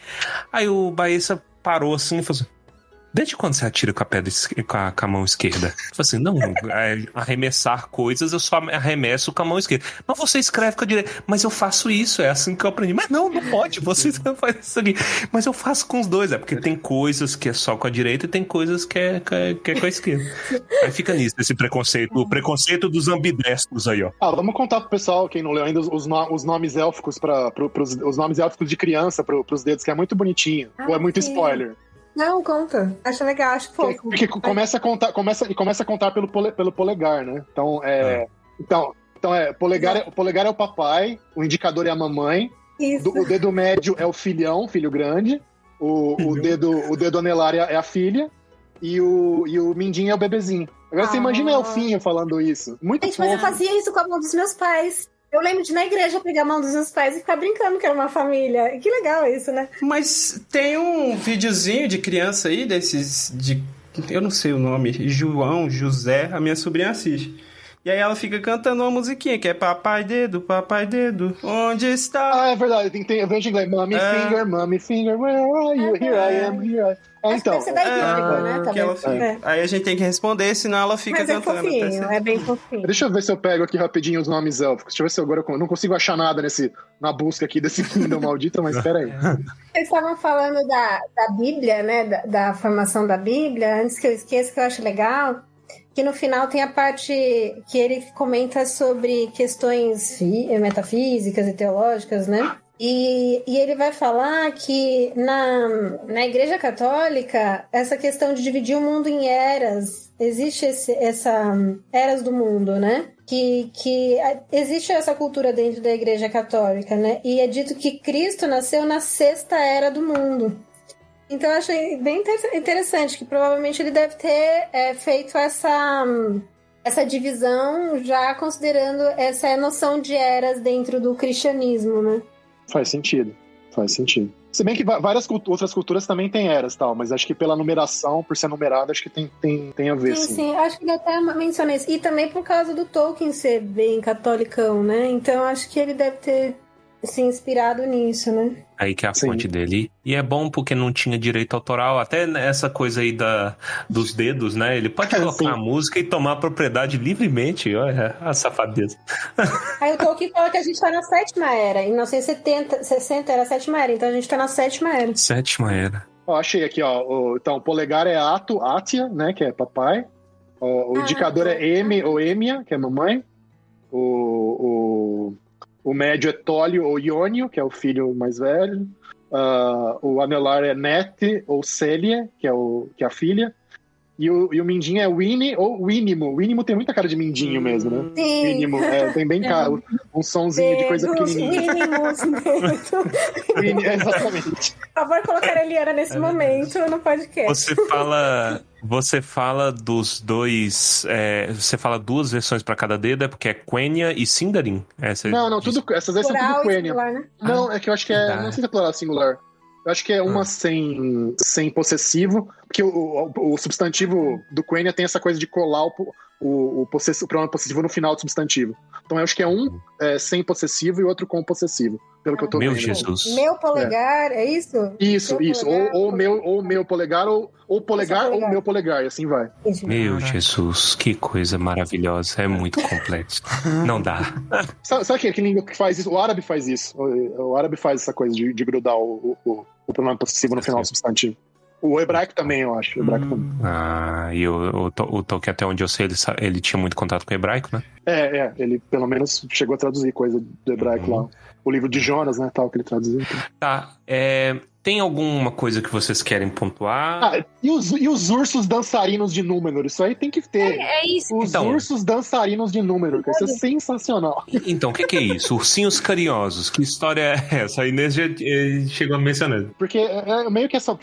Aí o Baessa parou assim e falou assim: desde quando você atira com a pedra com a mão esquerda? Eu falei assim, não, arremessar coisas eu só arremesso com a mão esquerda. Mas você escreve com a direita. Mas eu faço isso, é assim que eu aprendi. Mas não pode, você não faz isso aqui. Mas eu faço com os dois, porque tem coisas que é só com a direita e tem coisas que é com a esquerda. Aí fica nisso, esse preconceito, o preconceito dos ambidestros aí, ó. Vamos contar pro pessoal, quem não leu ainda, os nomes élficos os nomes élficos de criança pros dedos, que é muito bonitinho. Ou é muito sim. spoiler? Não, conta. Acho legal, acho fofo. Porque começa a contar pelo polegar, né? Então, polegar é o papai, o indicador é a mamãe, Isso. o dedo médio é o filho grande, o dedo anelar é a filha, e o mindinho é o bebezinho. Agora você imagina Elfinho falando isso. Muito Gente, mas eu fofo. fazia isso com a mão dos meus pais. Eu lembro de ir na igreja pegar a mão dos meus pais e ficar brincando que era uma família. Que legal isso, né? Mas tem um videozinho de criança aí, eu não sei o nome, João, José, a minha sobrinha assiste. E aí ela fica cantando uma musiquinha que é papai dedo, onde está? É verdade, eu vejo em inglês. Mommy finger, where are you? Here I am, here I am. Acho que deve ser da igreja, né? Que ela fica. Aí a gente tem que responder, senão ela fica Mas é cantando. fofinho, é bem fofinho. Deixa eu ver se eu pego aqui rapidinho os nomes élficos. Deixa eu ver se agora eu não consigo achar nada na busca aqui desse Kindle maldito, mas peraí. Vocês estavam falando da Bíblia, né? Da formação da Bíblia. Antes que eu esqueça, que eu acho legal, que no final tem a parte que ele comenta sobre questões metafísicas e teológicas, né? E ele vai falar que na Igreja Católica, essa questão de dividir o mundo em eras, existe essa eras do mundo, né? Que existe essa cultura dentro da Igreja Católica, né? E é dito que Cristo nasceu na 6ª era do mundo. Então eu achei bem interessante, que provavelmente ele deve ter feito essa divisão já considerando essa noção de eras dentro do cristianismo, né? Faz sentido. Se bem que várias outras culturas também têm eras, tal, mas acho que pela numeração, por ser numerado, acho que tem a ver, sim. Sim, acho que ele até mencionou isso. E também por causa do Tolkien ser bem catolicão, né? Então acho que ele deve ter se inspirado nisso, né? Aí que é a fonte dele. E é bom porque não tinha direito autoral. Até essa coisa aí dos dedos, né? Ele pode colocar a música e tomar a propriedade livremente. Olha a safadeza. Aí o Tolkien fala que a gente tá na 7ª era. Em 1960 era a 7ª era. Então a gente tá na 7ª era. 7ª era. Achei aqui, ó. Então, o polegar é Atia, né? Que é papai. O indicador é Eme ou Emia, que é mamãe. O médio é Tólio ou Iônio, que é o filho mais velho. O anelar é Nete ou Célia, que é a filha. E o mindinho é Winnie ou Winimo. Winimo tem muita cara de mindinho mesmo, né? Sim. Winimo, tem bem cara, um sonzinho de coisa pequenininha. Winnie, exatamente. Por favor, colocar a Eliana nesse momento no podcast. Você fala dos dois... você fala duas versões pra cada dedo, é porque é Quenya e Sindarin? Essas aí são tudo Quenya. Né? Não, é que eu acho que não sei se é plural singular. Eu acho que é uma sem possessivo, porque o substantivo do Quenya tem essa coisa de colar o pronome possessivo no final do substantivo. Então eu acho que é um sem possessivo e outro com possessivo, pelo que eu tô vendo. Meu Jesus. Meu polegar, é isso? Isso. Ou meu polegar, ou polegar ou meu polegar, e assim vai. Meu Jesus, que coisa maravilhosa. É muito complexo. Não dá. Sabe que língua que faz isso? O árabe faz isso. O árabe faz essa coisa de grudar o pronome possessivo no final do substantivo. O hebraico também, eu acho. E o Tolkien, até onde eu sei, ele tinha muito contato com o hebraico, né? Ele pelo menos chegou a traduzir coisa do hebraico lá. O livro de Jonas, né, tal, que ele traduziu. Tá, tem alguma coisa que vocês querem pontuar? E os ursos dançarinos de Númenor? Isso aí tem que ter. É isso. Os ursos dançarinos de Númenor, isso é sensacional. Então, o que é isso? Ursinhos carinhosos, que história é essa? A Inês já chegou a mencionar. Porque meio que acho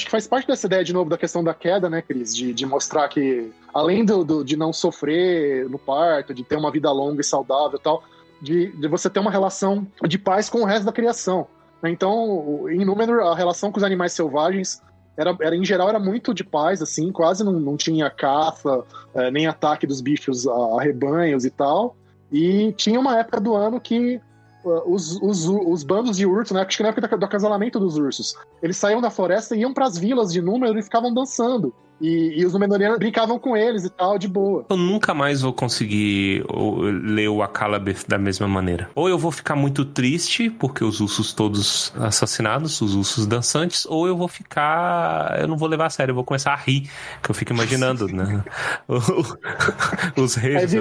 que faz parte dessa ideia, de novo, da questão da queda, né, Cris? De mostrar que, além de não sofrer no parto, de ter uma vida longa e saudável e tal, de você ter uma relação de paz com o resto da criação. Então, em Númenor, a relação com os animais selvagens em geral era muito de paz, assim, quase não tinha caça, nem ataque dos bichos a rebanhos e tal. E tinha uma época do ano que os bandos de ursos, né, acho que na época do acasalamento dos ursos, eles saíam da floresta e iam pras vilas de Númenor e ficavam dançando. E os Númenóreanos brincavam com eles e tal, de boa. Eu nunca mais vou conseguir ler o Akallabeth da mesma maneira. Ou eu vou ficar muito triste, porque os ursos todos assassinados, os ursos dançantes, ou eu vou ficar... Eu não vou levar a sério, eu vou começar a rir, que eu fico imaginando, né? Os reis...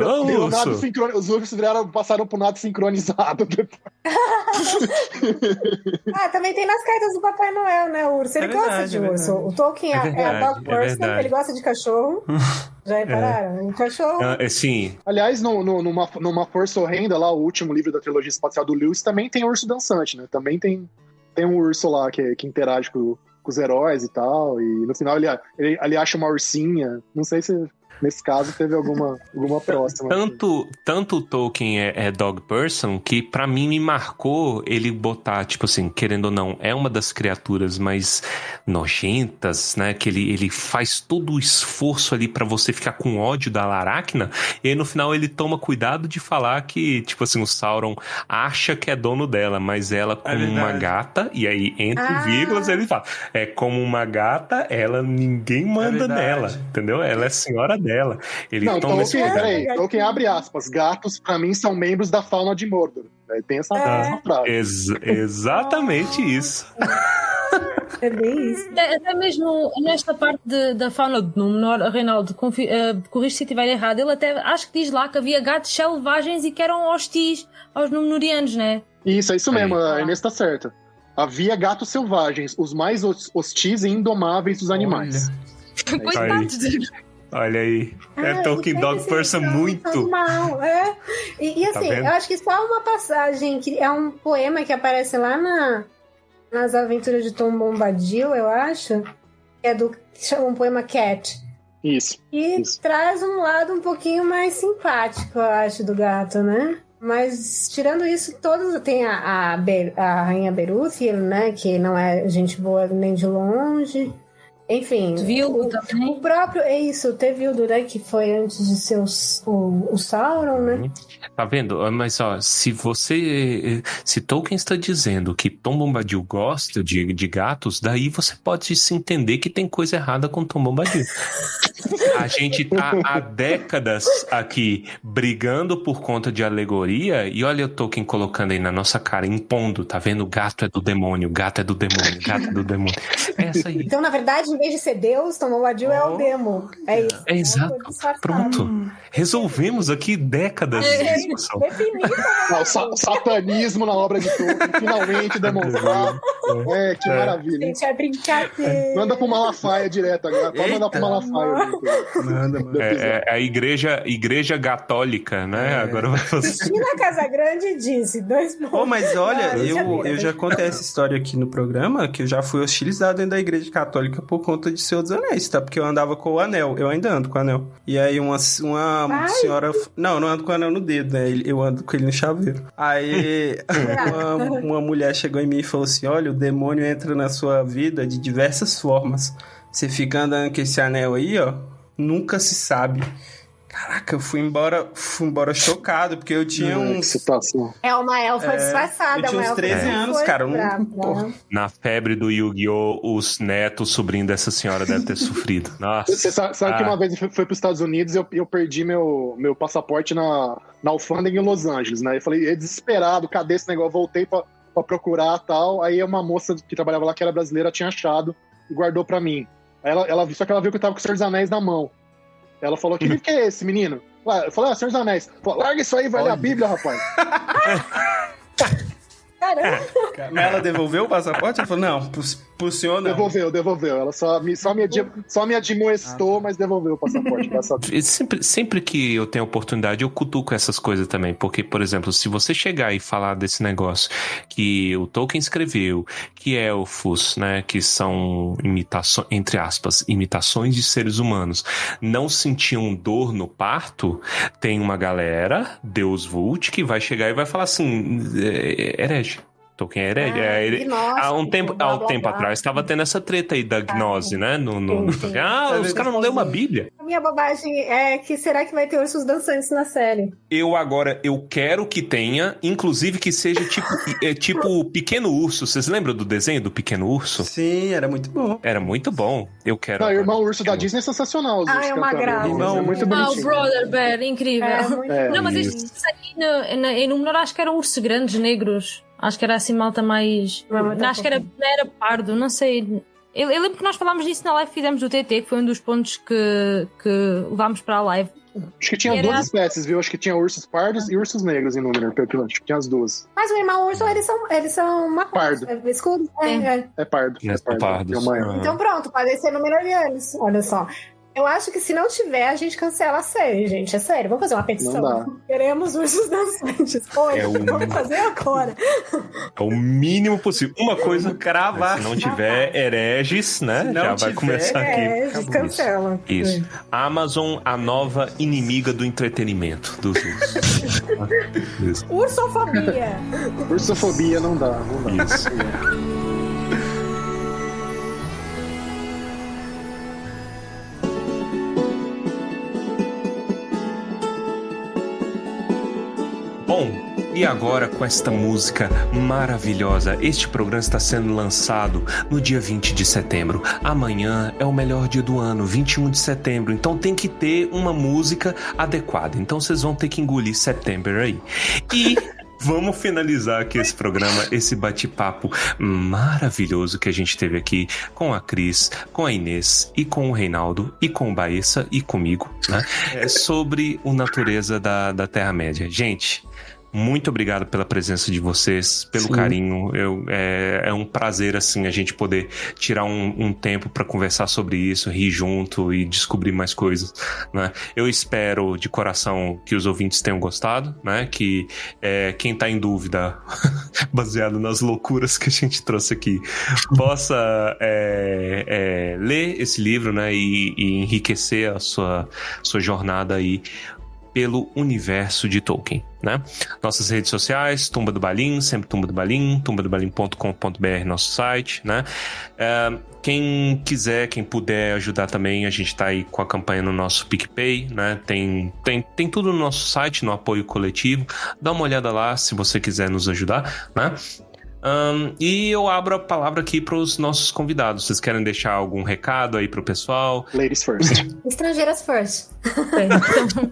Os ursos passaram pro nado sincronizado depois. Também tem nas cartas do Papai Noel, né? O urso, ele gosta de urso. O Tolkien é a dog person, ele gosta de cachorro. Já repararam? Um cachorro. Sim. Aliás, numa Força Horrenda, lá, o último livro da trilogia espacial do Lewis, também tem urso dançante, né? Também tem um urso lá que interage com os heróis e tal. E no final ele acha uma ursinha. Não sei se nesse caso teve alguma próxima. Tanto o Tolkien é dog person, que pra mim me marcou ele botar, tipo assim, querendo ou não, é uma das criaturas mais nojentas, né, que ele faz todo o esforço ali pra você ficar com ódio da Laracna, e aí no final ele toma cuidado de falar que, tipo assim, o Sauron acha que é dono dela, mas ela como uma gata, e aí entre vírgulas ele fala, como uma gata, ninguém manda nela, entendeu? Ela é senhora dela. Tolkien abre aspas. Gatos, pra mim, são membros da fauna de Mordor. Tem essa frase. Exatamente isso. É bem isso. Até mesmo nesta parte da fauna de Númenor, Reinaldo, corrige se estiver errado, ele até acho que diz lá que havia gatos selvagens e que eram hostis aos Númenóreanos, né? Isso, é isso mesmo, a Inês tá certa. Havia gatos selvagens, os mais hostis e indomáveis dos animais. Coitados. Olha aí. Tolkien Dog Person muito. Mal, E assim, eu acho que só uma passagem, que é um poema que aparece lá nas Aventuras de Tom Bombadil, eu acho, que chama um poema Cat. Isso. E traz um lado um pouquinho mais simpático, eu acho, do gato, né? Mas, tirando isso, todos... Tem a Rainha Berúthil, né? Que não é gente boa nem de longe. Enfim, Tevildo também. O próprio, Tevildo, né, que foi antes de ser o Sauron, né? Tá vendo? Mas, se Tolkien está dizendo que Tom Bombadil gosta de gatos, daí você pode se entender que tem coisa errada com Tom Bombadil. A gente tá há décadas aqui brigando por conta de alegoria e olha o Tolkien colocando aí na nossa cara, impondo, tá vendo? Gato é do demônio, gato é do demônio, gato é do demônio. É essa aí. Então, na verdade, em vez de ser Deus, Tom Bombadil é o demo. É isso. É exato. Pronto. Resolvemos aqui décadas de discussão. O satanismo na obra de Tolkien, finalmente demonstrado. Que maravilha. Gente, é brincadeira. Manda pro Malafaia direto agora. Pode mandar pro Malafaia. Manda. É a igreja católica, né? Agora vai fazer. Cristina Casagrande disse, 2 pontos. Pô, mas olha, eu já contei essa história aqui no programa, que eu já fui hostilizado dentro da igreja católica por conta de Senhor dos Anéis, tá? Porque eu andava com o anel, eu ainda ando com o anel. E aí uma senhora... Não ando com o anel no dedo, né? Eu ando com ele no chaveiro. Aí uma mulher chegou em mim e falou assim, olha, o demônio entra na sua vida de diversas formas. Você fica andando com esse anel aí, ó, nunca se sabe. Caraca, eu fui embora chocado, porque eu tinha uns... situação. É uma elfa disfarçada. Eu tinha uns 13 anos, cara. Na febre do Yu-Gi-Oh!, os netos, sobrinho dessa senhora deve ter sofrido. Nossa. Você sabe que uma vez eu fui para os Estados Unidos e eu perdi meu passaporte na alfândega em Los Angeles, né? Eu falei, desesperado, cadê esse negócio? Voltei pra procurar e tal. Aí uma moça que trabalhava lá, que era brasileira, tinha achado e guardou pra mim. Aí só que ela viu que eu tava com o Senhor dos Anéis na mão. Ela falou, que livro que é esse, menino? Eu falei, Senhor dos Anéis. Falei, larga isso aí, vai ler a Bíblia, rapaz. Caramba. Mas ela devolveu o passaporte? Ela falou, não, pro senhor não. Devolveu. Ela só me admoestou, mas devolveu o passaporte. Sempre que eu tenho oportunidade, eu cutuco essas coisas também. Porque, por exemplo, se você chegar e falar desse negócio que o Tolkien escreveu, que elfos, né, que são imitações, entre aspas, imitações de seres humanos, não sentiam dor no parto, tem uma galera, Deus Vult, que vai chegar e vai falar assim, herege. Tolkien é herege. Há um tempo atrás estava tendo essa treta aí da gnose, né? Os caras não lêem uma Bíblia. A minha bobagem é que será que vai ter ursos dançantes na série? Eu quero que tenha, inclusive que seja tipo o Pequeno Urso. Vocês lembram do desenho do Pequeno Urso? Sim, era muito bom. Era muito bom. Eu quero. O Irmão Urso da Disney é sensacional. É uma graça. É muito bonitinho. O Brother Bear, incrível. Não, mas isso. isso aqui no menor acho que eram ursos grandes, negros. Acho que era assim malta mais... Acho que era pardo, não sei. Eu lembro que nós falámos disso na live que fizemos do TT, que foi um dos pontos que levámos para a live. Acho que tinha duas espécies, viu? Acho que tinha ursos pardos e ursos negros em número. Acho que tinha as duas. Mas o irmão urso, eles são marrons. Pardo. Escudo? É pardo. Pardos. Então pronto, pode ser número de anos. Olha só. Eu acho que se não tiver, a gente cancela a série, gente. É sério, vamos fazer uma petição. Não dá. Queremos ursos dançantes. Vamos fazer agora. É o mínimo possível. Uma coisa, cravar. Se não tiver hereges, né? Já vai começar aqui. Hereges, cancela. Isso. Amazon, a nova inimiga do entretenimento dos ursos. Isso. Ursofobia. Ursofobia não dá. Isso. Bom, e agora com esta música maravilhosa, este programa está sendo lançado no dia 20 de setembro. Amanhã é o melhor dia do ano, 21 de setembro, então tem que ter uma música adequada. Então vocês vão ter que engolir setembro aí. E vamos finalizar aqui esse programa, esse bate-papo maravilhoso que a gente teve aqui com a Cris, com a Inês e com o Reinaldo e com o Baessa e comigo, né? Sobre a natureza da Terra-média. Gente, muito obrigado pela presença de vocês, pelo carinho. É um prazer, assim, a gente poder tirar um tempo para conversar sobre isso, rir junto e descobrir mais coisas, né? Eu espero de coração que os ouvintes tenham gostado, né? Que quem tá em dúvida, baseado nas loucuras que a gente trouxe aqui, possa ler esse livro, né? E enriquecer a sua jornada aí pelo universo de Tolkien, né? Nossas redes sociais, Tumba do Balim, sempre Tumba do Balim, tumbadobalim.com.br, nosso site, né? Quem quiser, quem puder ajudar também, a gente tá aí com a campanha no nosso PicPay, né? Tem tudo no nosso site, no apoio coletivo. Dá uma olhada lá se você quiser nos ajudar, né? E eu abro a palavra aqui para os nossos convidados. Vocês querem deixar algum recado aí pro pessoal? Ladies first. Estrangeiras first. Então,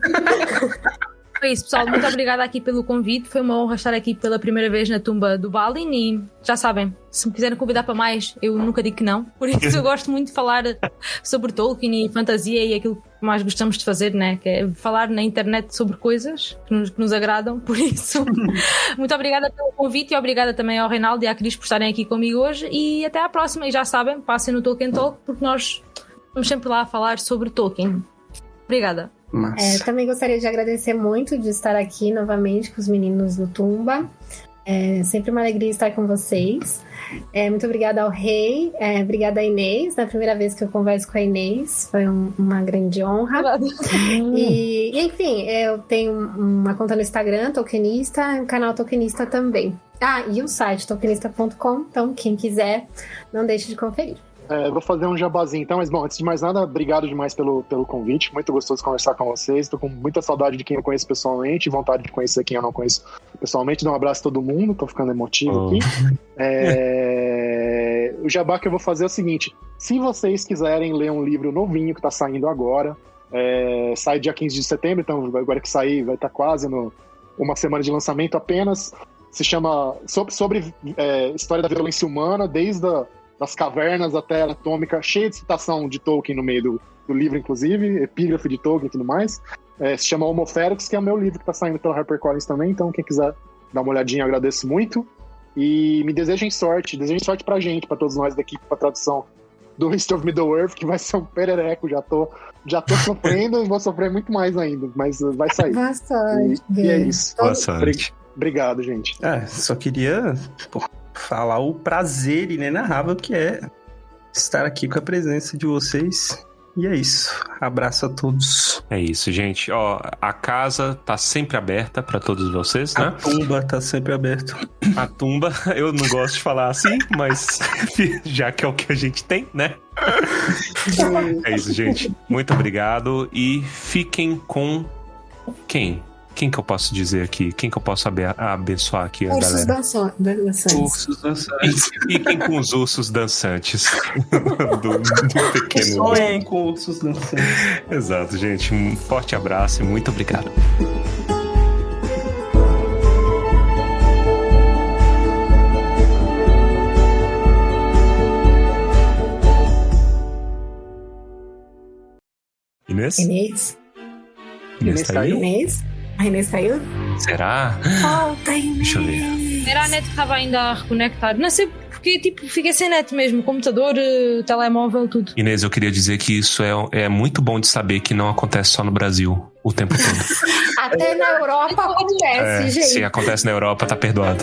foi isso, pessoal. Muito obrigada aqui pelo convite. Foi uma honra estar aqui pela primeira vez na tumba do Balin. E já sabem, se me quiserem convidar para mais, eu nunca digo que não. Por isso eu gosto muito de falar sobre Tolkien e fantasia e aquilo que mais gostamos de fazer, né? Que é falar na internet sobre coisas que nos agradam. Por isso, muito obrigada pelo convite e obrigada também ao Reinaldo e à Cris por estarem aqui comigo hoje. E até à próxima. E já sabem, passem no Tolkien Talk, porque nós estamos sempre lá a falar sobre Tolkien. Obrigada. Também gostaria de agradecer muito de estar aqui novamente com os meninos do Tumba. É sempre uma alegria estar com vocês. Muito obrigada ao Rei, obrigada a Inês. Na primeira vez que eu converso com a Inês, foi uma grande honra. E enfim, eu tenho uma conta no Instagram, Tolkienista, e um canal Tolkienista também. E o site tolkienista.com, então quem quiser, não deixe de conferir. Vou fazer um jabazinho então, mas bom, antes de mais nada, obrigado demais pelo convite, muito gostoso conversar com vocês, tô com muita saudade de quem eu conheço pessoalmente, vontade de conhecer quem eu não conheço pessoalmente, dá um abraço a todo mundo, tô ficando emotivo aqui. O jabá que eu vou fazer é o seguinte, se vocês quiserem ler um livro novinho que tá saindo agora, sai dia 15 de setembro, então agora que sair vai estar quase uma semana de lançamento apenas, se chama sobre história da violência humana, desde das cavernas até a era atômica, cheia de citação de Tolkien no meio do livro, inclusive, epígrafe de Tolkien e tudo mais. Se chama Homo Férix, que é o meu livro que está saindo pela HarperCollins também, então quem quiser dar uma olhadinha, eu agradeço muito. E me desejem sorte pra gente, pra todos nós da equipe, pra tradução do History of Middle-earth, que vai ser um perereco, já tô sofrendo e vou sofrer muito mais ainda, mas vai sair. Boa sorte. E é isso. Boa sorte. Obrigado, gente. Só queria falar o prazer inenarrável que é estar aqui com a presença de vocês. E é isso. Abraço a todos. É isso, gente. A casa tá sempre aberta pra todos vocês, né? A tumba tá sempre aberta. A tumba, eu não gosto de falar assim, mas já que é o que a gente tem, né? É isso, gente. Muito obrigado e fiquem com quem? Quem que eu posso dizer aqui? Quem que eu posso abençoar aqui a Ursos galera? dançantes. Ursos dançantes. Fiquem com os ursos dançantes do pequeno. Sonhem com ursos dançantes. Exato, gente. Um forte abraço e muito obrigado. Inês? Inês? Inês tá aí? Inês? A Inês caiu? Será? Volta, Inês. Deixa eu ver. Era a net que estava ainda a reconectar. Não sei porque, fiquei sem net mesmo. Computador, telemóvel, tudo. Inês, eu queria dizer que isso é muito bom de saber que não acontece só no Brasil o tempo todo. Até na Europa acontece, gente. Se acontece na Europa, tá perdoado.